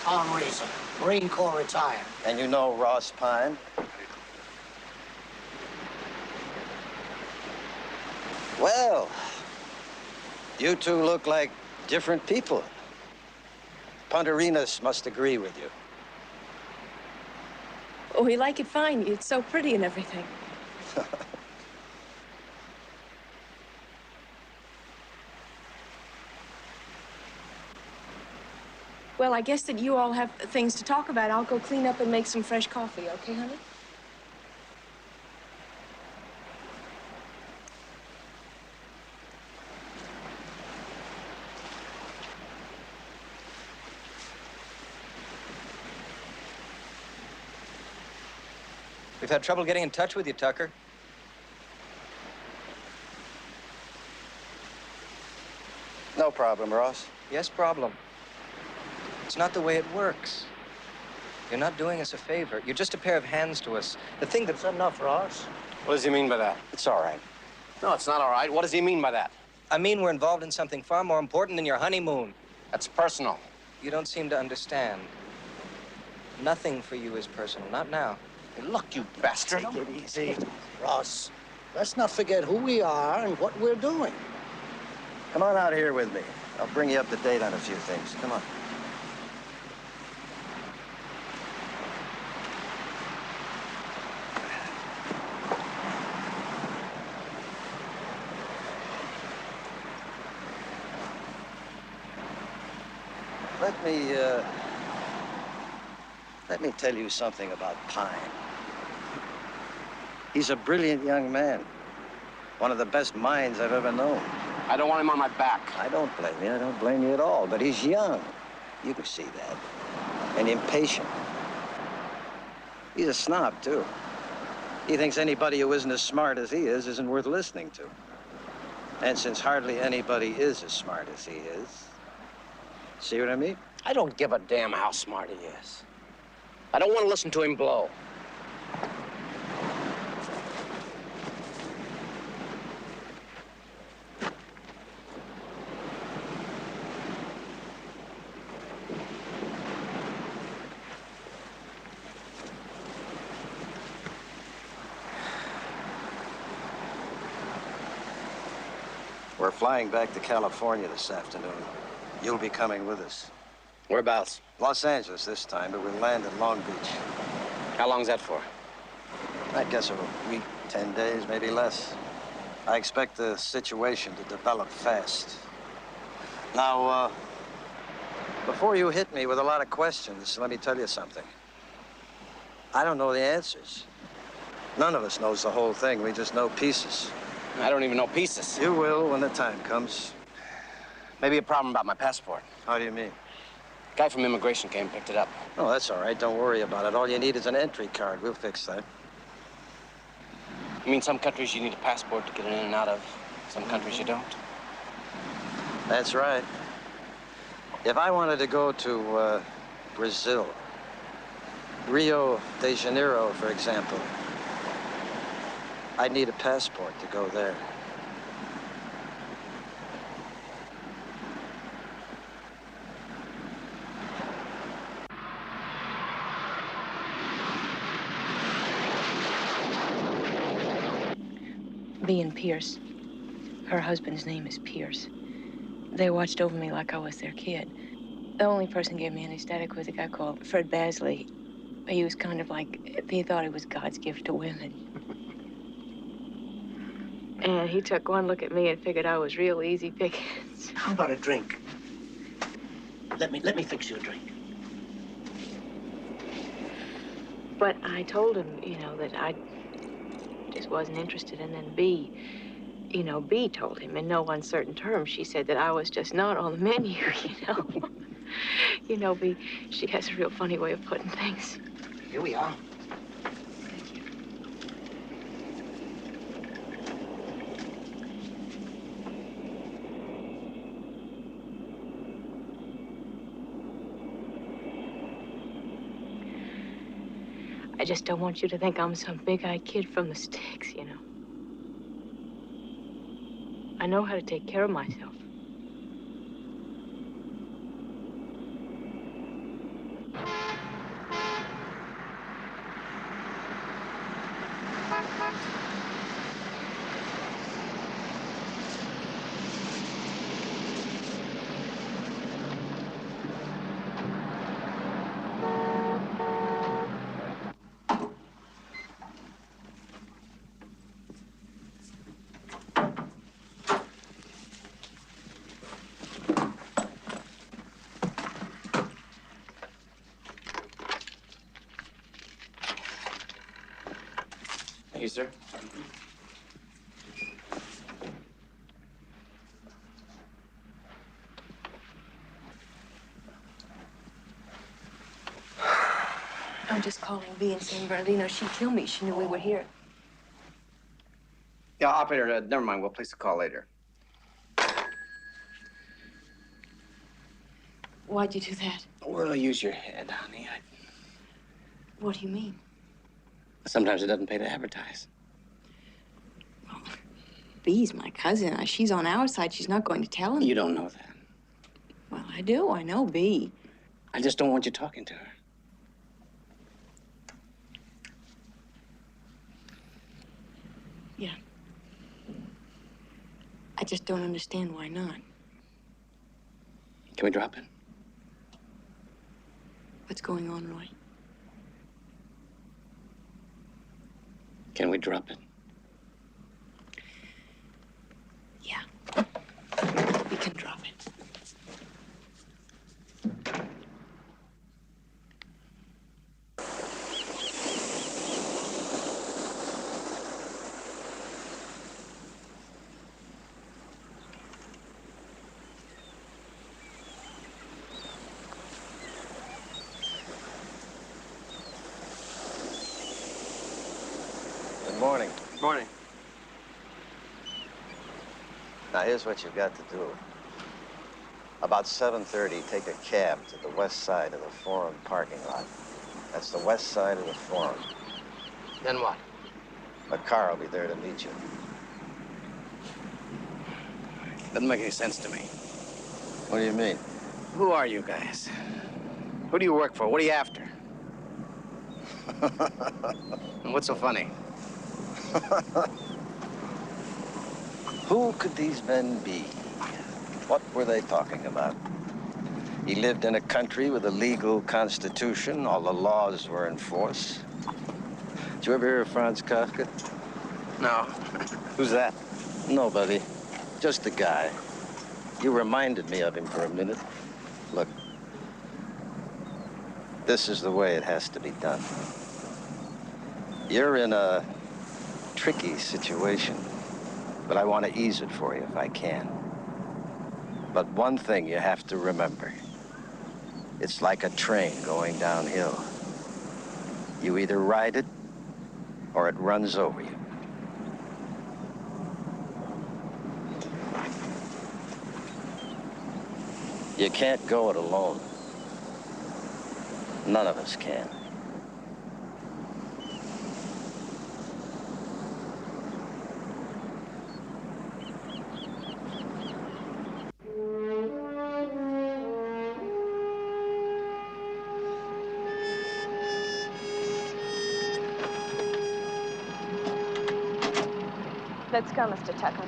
Tom Reeser, Marine Corps retired. And you know Ross Pine? Well, you two look like different people. Punta Arenas must agree with you. Oh, we like it fine. It's so pretty and everything. Well, I guess that you all have things to talk about. I'll go clean up and make some fresh coffee, okay, honey? We've had trouble getting in touch with you, Tucker. No problem, Ross. Yes, problem. It's not the way it works. You're not doing us a favor. You're just a pair of hands to us. The thing that's enough, Ross. What does he mean by that? It's all right. No, it's not all right. What does he mean by that? I mean, we're involved in something far more important than your honeymoon. That's personal. You don't seem to understand. Nothing for you is personal. Not now. Hey, look, you bastard. Take it easy. Ross, let's not forget who we are and what we're doing. Come on out here with me. I'll bring you up to date on a few things. Come on. Let me tell you something about Pine. He's a brilliant young man. One of the best minds I've ever known. I don't want him on my back. I don't blame you. I don't blame you at all. But he's young. You can see that. And impatient. He's a snob, too. He thinks anybody who isn't as smart as he is isn't worth listening to. And since hardly anybody is as smart as he is, see what I mean? I don't give a damn how smart he is. I don't want to listen to him blow. We're flying back to California this afternoon. You'll be coming with us. Whereabouts? Los Angeles this time, but we'll land in Long Beach. How long's that for? I guess a week, 10 days, maybe less. I expect the situation to develop fast. Now, before you hit me with a lot of questions, let me tell you something. I don't know the answers. None of us knows the whole thing. We just know pieces. I don't even know pieces. You will when the time comes. Maybe a problem about my passport. How do you mean? Guy from immigration came and picked it up. Oh, that's all right. Don't worry about it. All you need is an entry card. We'll fix that. You mean some countries you need a passport to get in and out of? Some countries you don't? That's right. If I wanted to go to Brazil, Rio de Janeiro, for example, I'd need a passport to go there. Bea and Pierce. Her husband's name is Pierce. They watched over me like I was their kid. The only person who gave me anesthetic was a guy called Fred Basley. He was kind of like, he thought he was God's gift to women. And he took one look at me and figured I was real easy pickings. How about a drink? Let me fix you a drink. But I told him, you know, that I just wasn't interested. And then Bea, you know, Bea told him in no uncertain terms. She said that I was just not on the menu, you know. You know, Bea, she has a real funny way of putting things. Here we are. I just don't want you to think I'm some big-eyed kid from the sticks, you know. I know how to take care of myself. Thank you, sir. I'm just calling Bea and saying, Bernardino, she'd kill me. She knew we were here. Yeah, operator, never mind. We'll place the call later. Why'd you do that? Well, use your head, honey. What do you mean? Sometimes it doesn't pay to advertise. Bea's my cousin. She's on our side. She's not going to tell him. You don't know that. Well, I do. I know Bea. I just don't want you talking to her. Yeah. I just don't understand why not. Can we drop it? What's going on, Roy? Can we drop it? Yeah. We can drop it. Morning. Now, here's what you've got to do. About 7:30, take a cab to the west side of the Forum parking lot. That's the west side of the Forum. Then what? A car will be there to meet you. Doesn't make any sense to me. What do you mean? Who are you guys? Who do you work for? What are you after? And what's so funny? Who could these men be? What were they talking about? He lived in a country with a legal constitution. All the laws were in force. Did you ever hear of Franz Kafka? No. Who's that? Nobody. Just a guy. You reminded me of him for a minute. Look, this is the way it has to be done. You're in a tricky situation, but I want to ease it for you if I can. But one thing you have to remember. It's like a train going downhill. You either ride it or it runs over you. You can't go it alone. None of us can. Let's go, Mr. Tucker.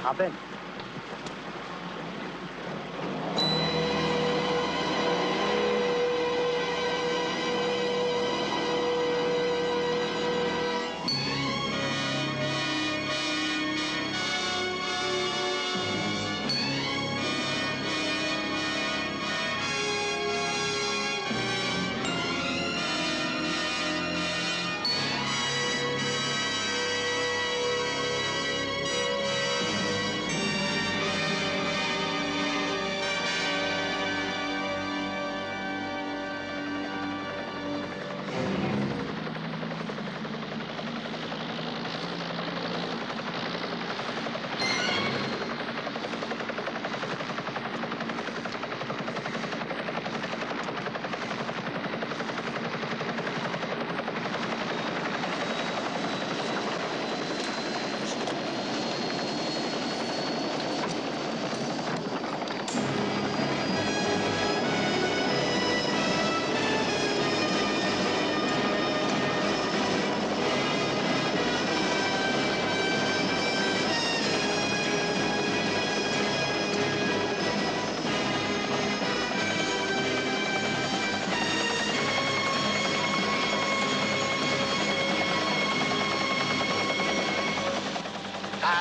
Hop in.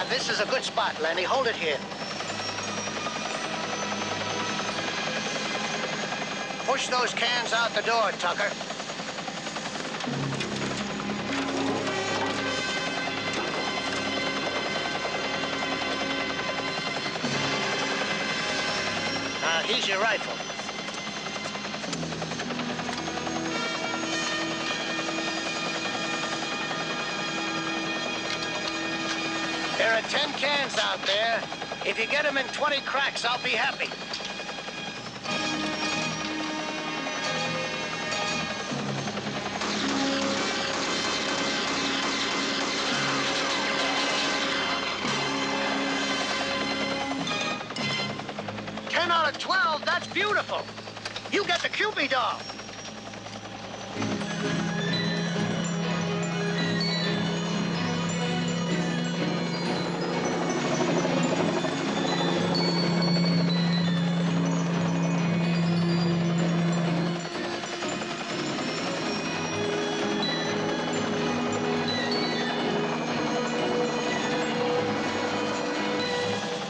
This is a good spot, Lenny. Hold it here. Push those cans out the door, Tucker. Here's your rifle. There are 10 cans out there. If you get them in 20 cracks, I'll be happy. Out of 12, that's beautiful. You get the Cupid doll.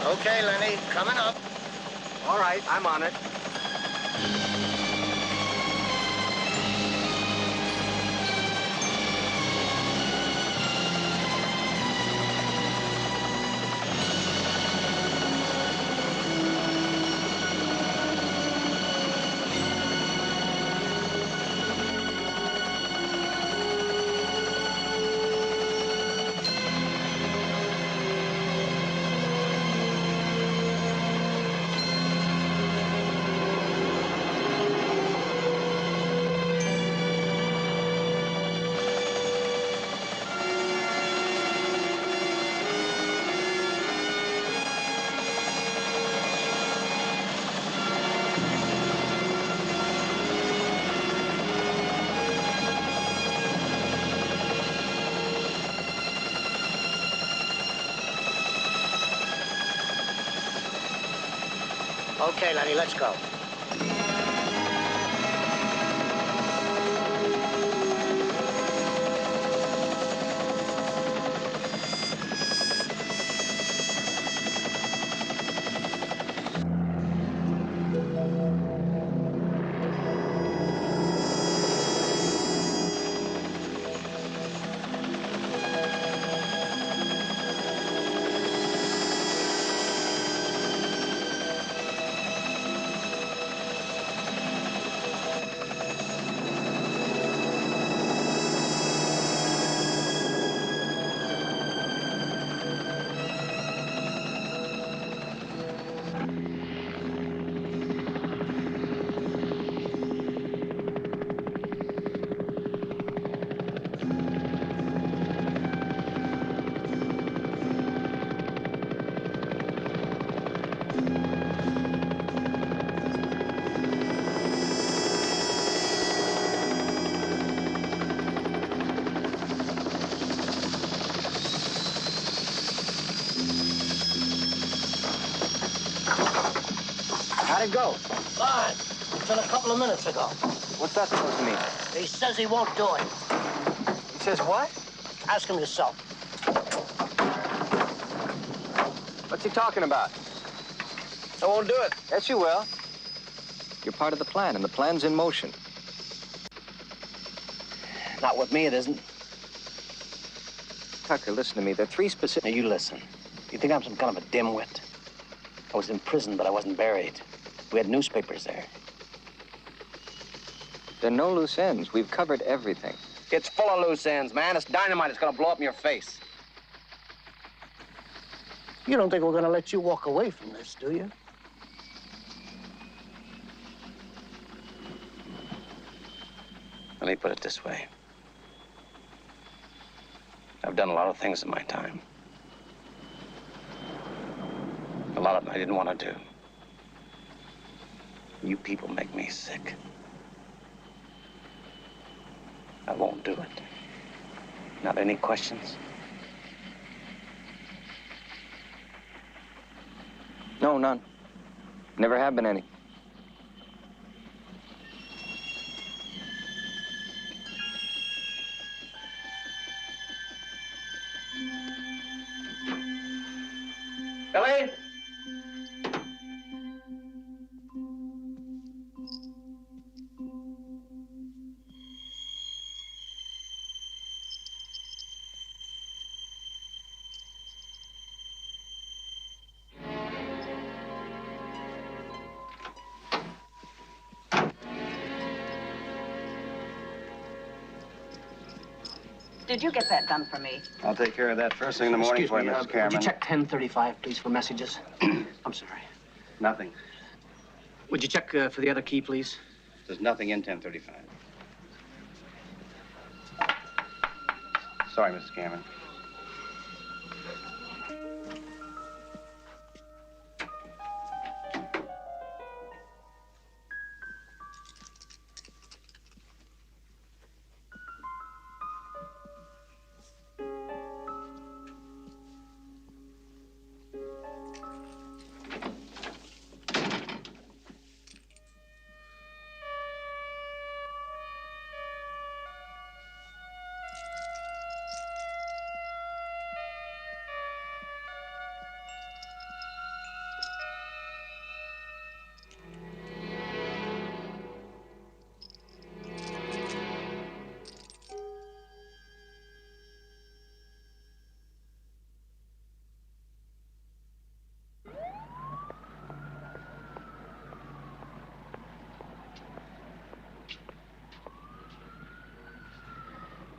Okay, Lenny, coming up. All right, I'm on it. Okay, Lenny, let's go. How'd it go? Fine. Until a couple of minutes ago. What's that supposed to mean? He says he won't do it. He says what? Ask him yourself. What's he talking about? I won't do it. Yes, you will. You're part of the plan, and the plan's in motion. Not with me, it isn't. Tucker, listen to me. There are three specific... Now, you listen. You think I'm some kind of a dimwit? I was in prison, but I wasn't buried. We had newspapers there. There are no loose ends. We've covered everything. It's full of loose ends, man. It's dynamite. It's gonna blow up in your face. You don't think we're gonna let you walk away from this, do you? Let me put it this way. I've done a lot of things in my time. A lot of them I didn't want to do. You people make me sick. I won't do it. Not any questions? No, none. Never have been any. Billy? Did you get that done for me? I'll take care of that first thing in the morning Excuse for me, you, Mrs. Cameron. would you check 1035, please, for messages? I'm sorry. Nothing. Would you check for the other key, please? There's nothing in 1035. Sorry, Mrs. Cameron.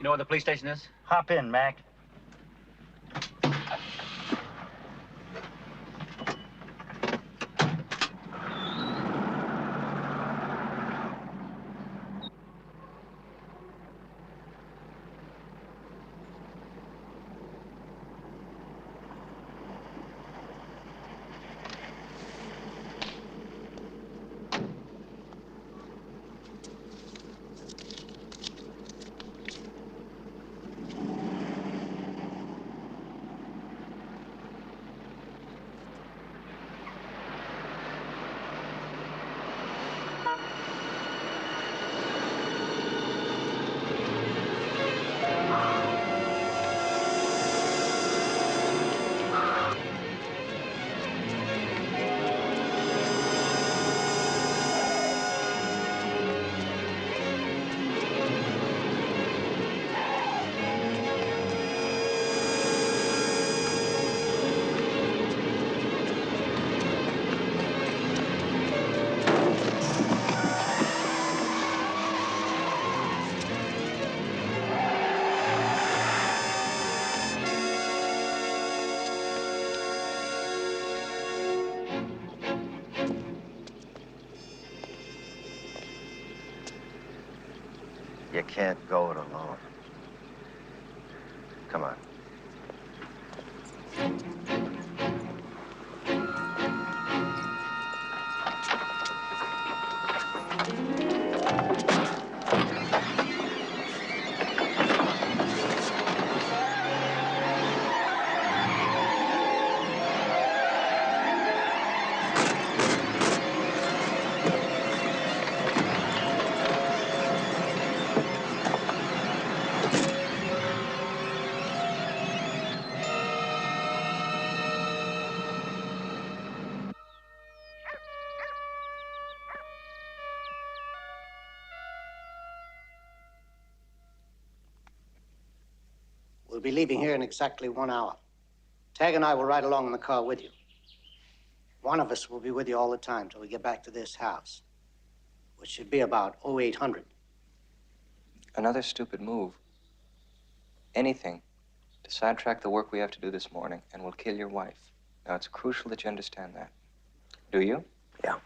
know where the police station is? Hop in, Mac. You can't go it alone. Come on. We'll be leaving here in exactly 1 hour. Tag and I will ride along in the car with you. One of us will be with you all the time till we get back to this house, which should be about 0800. Another stupid move. Anything to sidetrack the work we have to do this morning and will kill your wife. Now, it's crucial that you understand that. Do you? Yeah.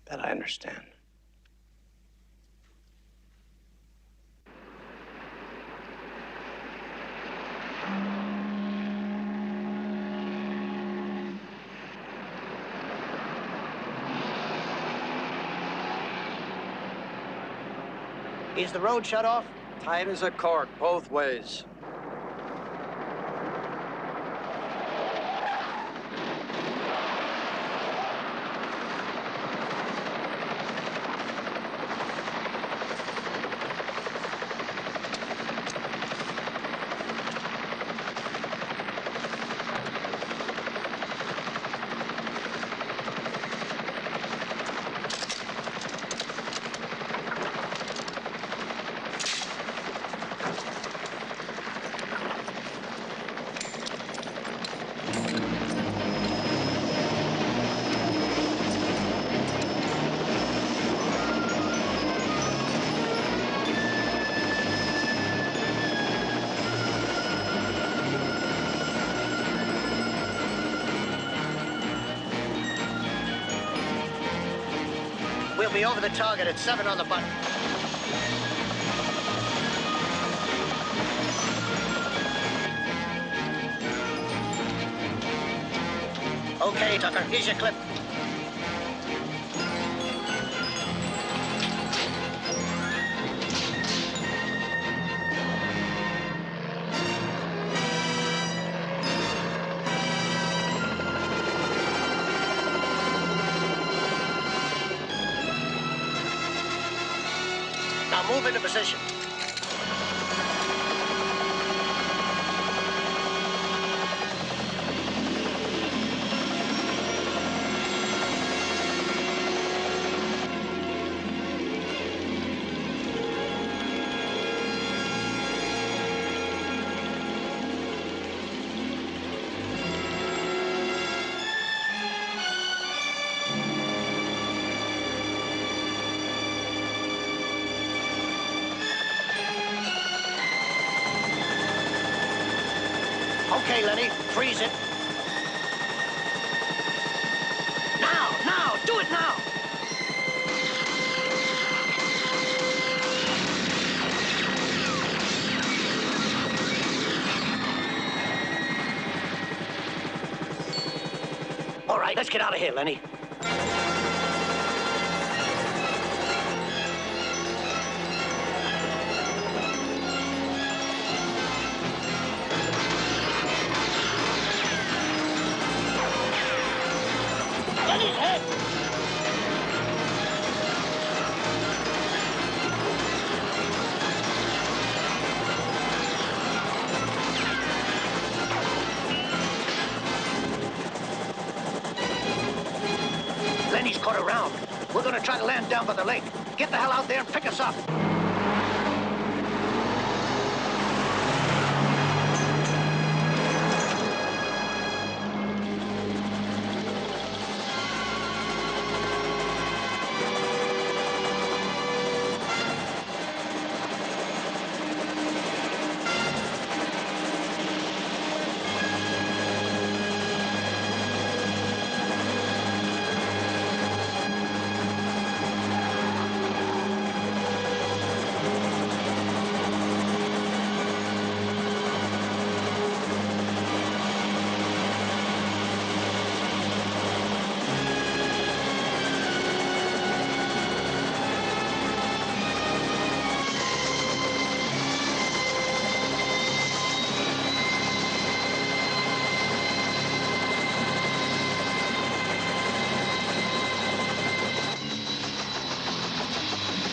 That I understand. Is the road shut off? Tight as a cork, both ways. We'll be over the target at 7 on the button. Okay, Tucker, here's your clip. Now move into position. Okay, Lenny, freeze it. Now, do it now. All right, let's get out of here, Lenny. Lenny's head! Lenny's caught around. We're gonna try to land down by the lake. Get the hell out there and pick us up.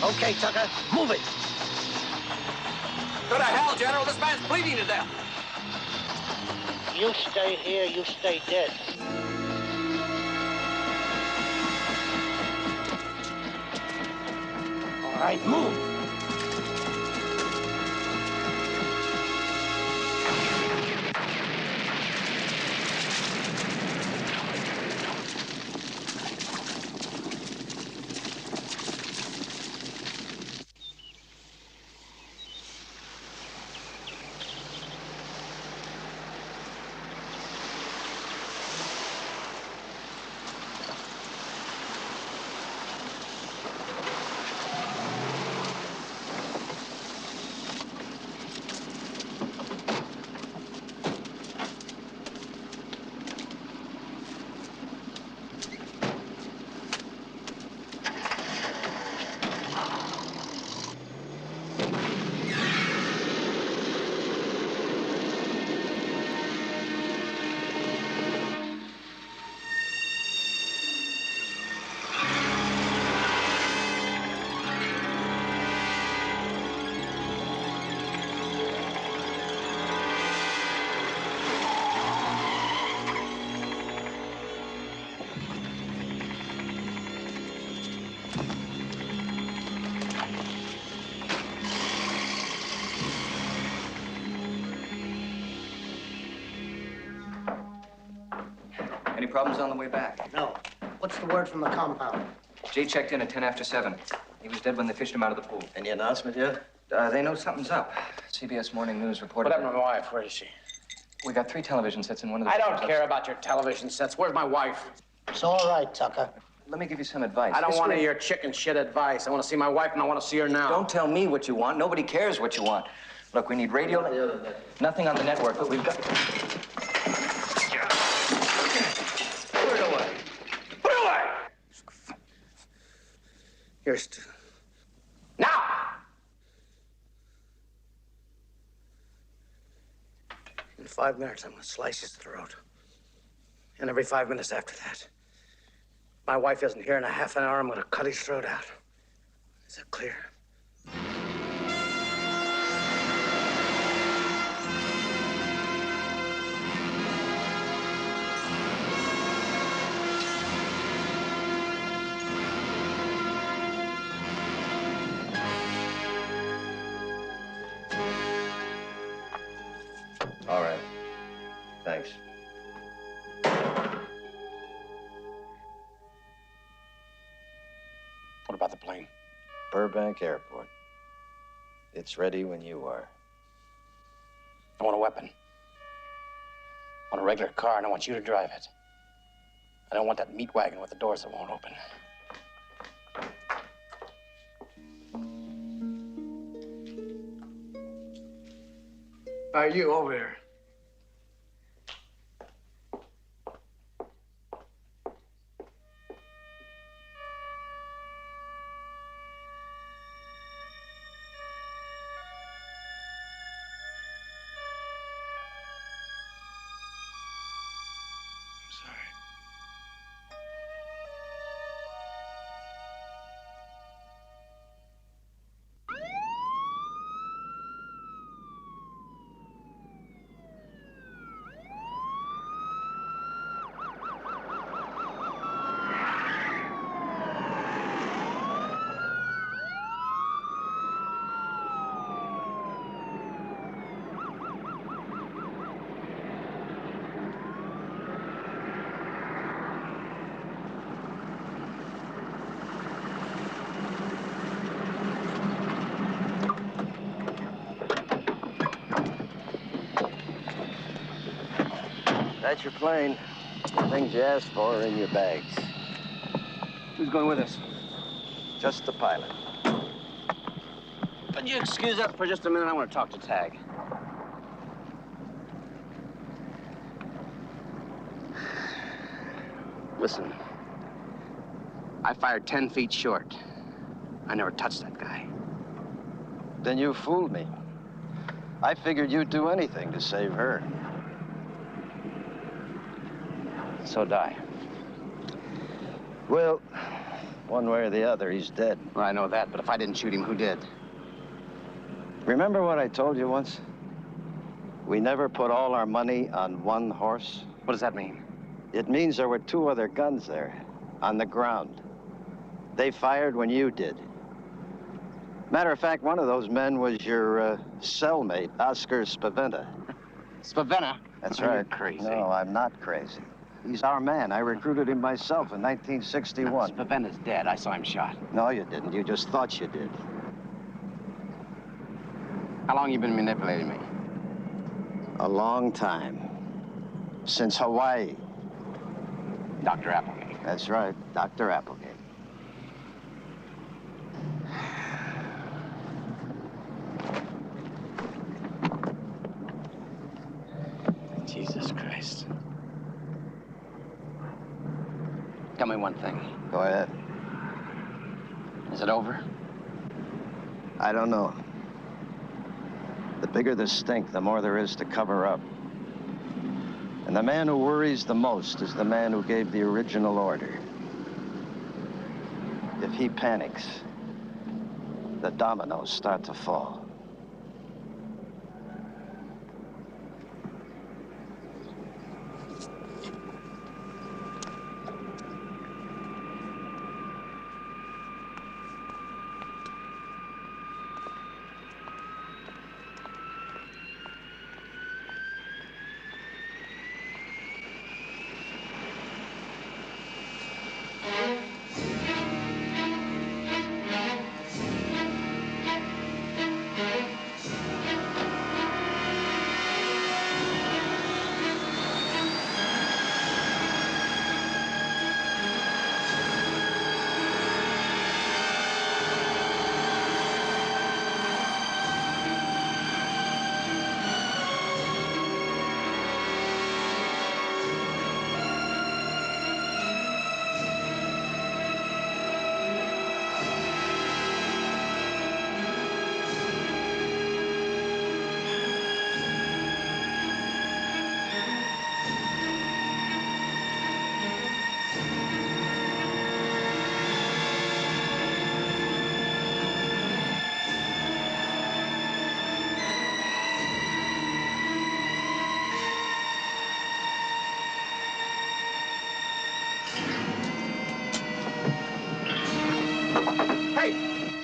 Okay, Tucker, move it. Go to hell, General. This man's bleeding to death. You stay here, you stay dead. All right, move. Any problems on the way back? No. What's the word from the compound? Jay checked in at 10 after 7. He was dead when they fished him out of the pool. Any announcement yet? They know something's up. CBS Morning News reported. What happened to my wife? Where is she? We got 3 television sets in one of the. I don't care about your television sets. Where's my wife? It's all right, Tucker. Let me give you some advice. I don't want any of your chicken shit advice. I want to see my wife, and I want to see her now. Don't tell me what you want. Nobody cares what you want. Look, we need radio. Nothing on the network, but we've got. Put it away. Put it away. Here's to... Now! In 5 minutes, I'm gonna slice his throat. And every 5 minutes after that. My wife isn't here in a half an hour, I'm gonna cut his throat out. Is that clear? All right. Thanks. What about the plane? Burbank Airport. It's ready when you are. I want a weapon. want a regular car, and I want you to drive it. I don't want that meat wagon with the doors that won't open. Are you over here? That's your plane. Things you asked for are in your bags. Who's going with us? Just the pilot. Could you excuse that for just a minute? I want to talk to Tag. Listen, I fired 10 feet short. I never touched that guy. Then you fooled me. I figured you'd do anything to save her. So die. Well, one way or the other, he's dead. Well, I know that, but if I didn't shoot him, who did? Remember what I told you once? We never put all our money on one horse. What does that mean? It means there were 2 other guns there, on the ground. They fired when you did. Matter of fact, one of those men was your cellmate, Oscar Spaventa. Spaventa? That's You're right. crazy. No, I'm not crazy. He's our man. I recruited him myself in 1961. Spaventa's dead. I saw him shot. No, you didn't. You just thought you did. How long you been manipulating me? A long time. Since Hawaii. Dr. Applegate. That's right, Dr. Applegate. Jesus Christ. Tell me one thing. Go ahead. Is it over? I don't know. The bigger the stink, the more there is to cover up. And the man who worries the most is the man who gave the original order. If he panics, the dominoes start to fall.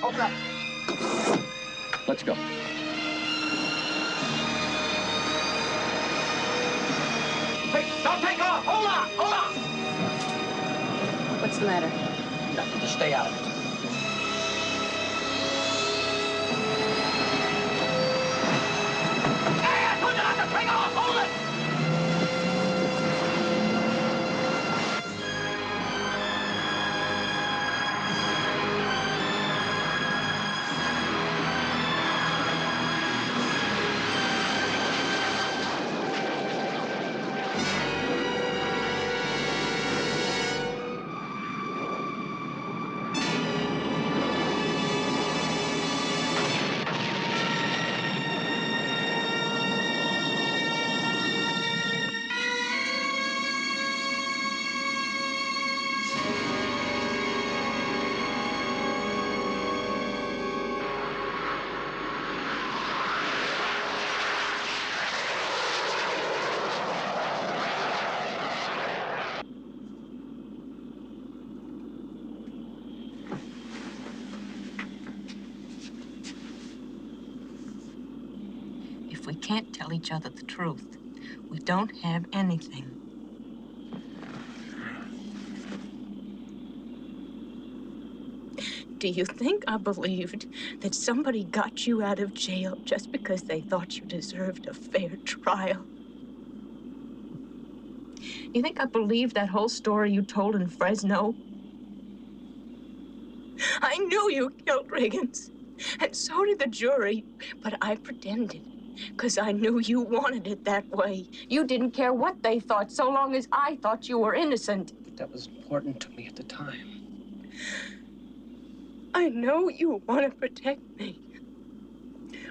Open up. Let's go. Hey, don't take off! Hold on! Hold on! What's the matter? Nothing. Just stay out of it. Hey, I told you not to take off! Hold it! If we can't tell each other the truth, we don't have anything. Do you think I believed that somebody got you out of jail just because they thought you deserved a fair trial? You think I believed that whole story you told in Fresno? I knew you killed Riggins, and so did the jury, but I pretended, because I knew you wanted it that way. You didn't care what they thought, so long as I thought you were innocent. But that was important to me at the time. I know you want to protect me,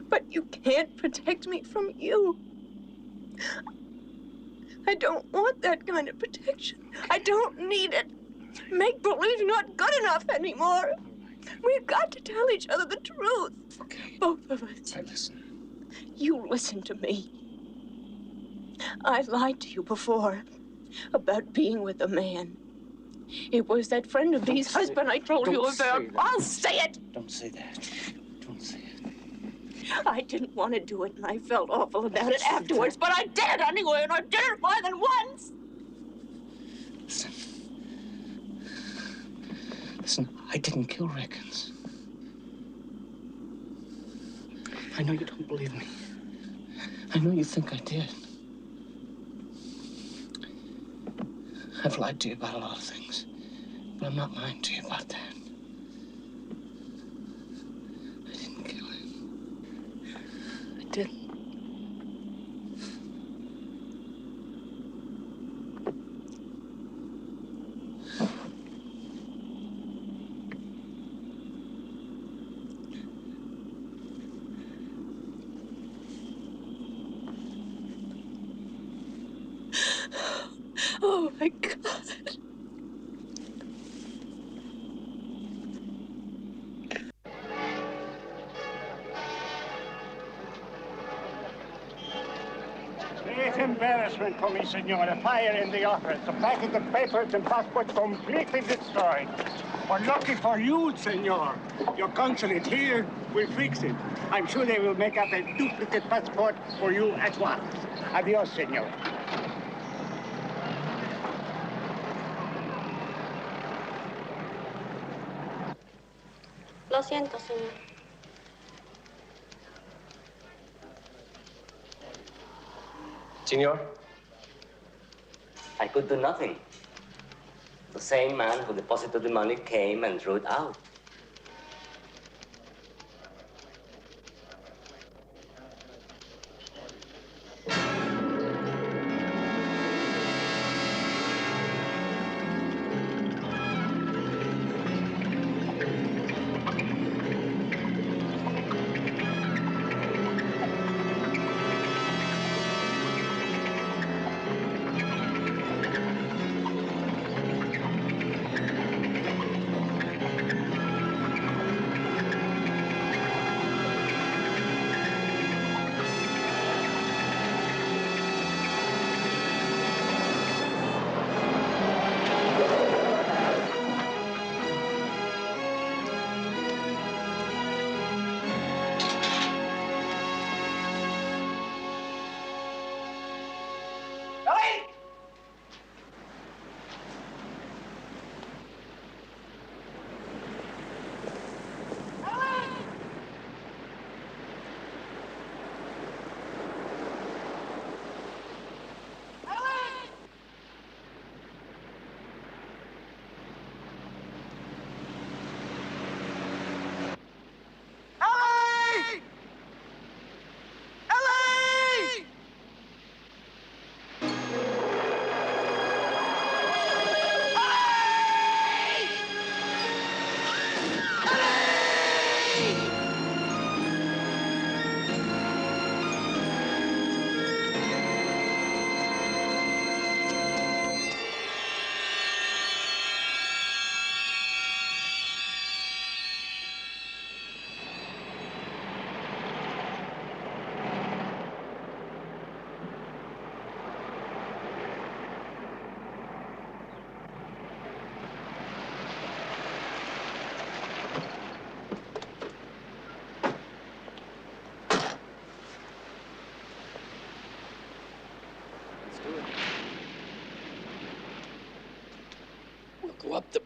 but you can't protect me from you. I don't want that kind of protection. I don't need it. Make-believe's not good enough anymore. We've got to tell each other the truth. Okay. Both of us. I listen. You listen to me. I lied to you before about being with a man. It was that friend of Dee's husband I told you about. I'll say it. Don't say that. Don't say it. I didn't want to do it, and I felt awful about it afterwards, but I did it anyway, and I did it more than once. Listen. Listen, I didn't kill Riggins. I know you don't believe me. I know you think I did. I've lied to you about a lot of things, but I'm not lying to you about that. I didn't kill him. I didn't. Oh, my God. Great embarrassment for me, senor. A fire in the office. A packet of papers and passports completely destroyed. But lucky for you, senor. Your consulate here will fix it. I'm sure they will make up a duplicate passport for you at once. Adios, senor. Lo siento, señor. Senor? I could do nothing. The same man who deposited the money came and drew it out.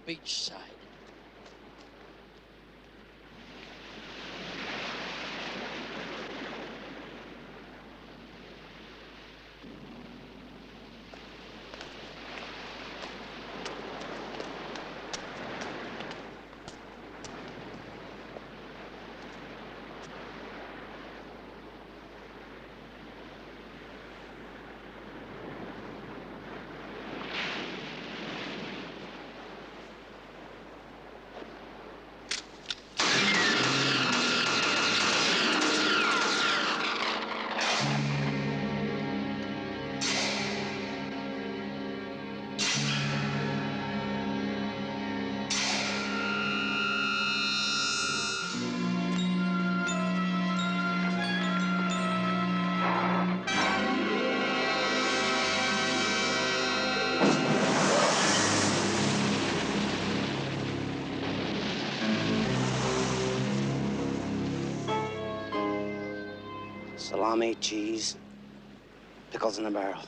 beachside. Salami, cheese, pickles in a barrel.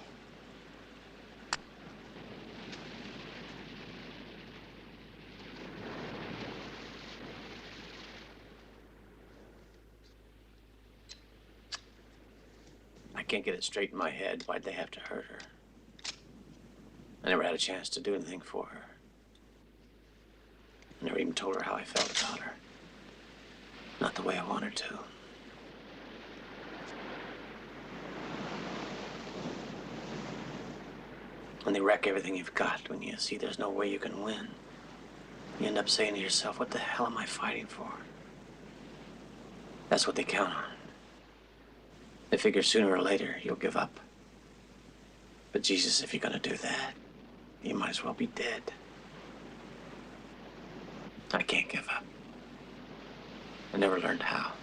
I can't get it straight in my head. Why'd they have to hurt her? I never had a chance to do anything for her. I never even told her how I felt about her. Not the way I wanted to. When they wreck everything you've got, when you see there's no way you can win, you end up saying to yourself, what the hell am I fighting for? That's what they count on. They figure sooner or later you'll give up. But Jesus, if you're gonna do that, you might as well be dead. I can't give up. I never learned how.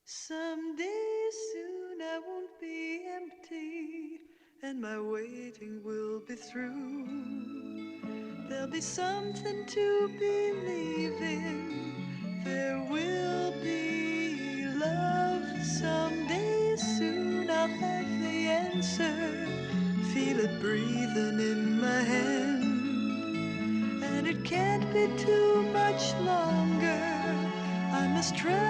Someday soon I won't be empty, and my waiting will be through. There'll be something to believe in. There will be love. Someday soon I'll have the answer. Feel it breathing in my hand. And it can't be too much longer. I must try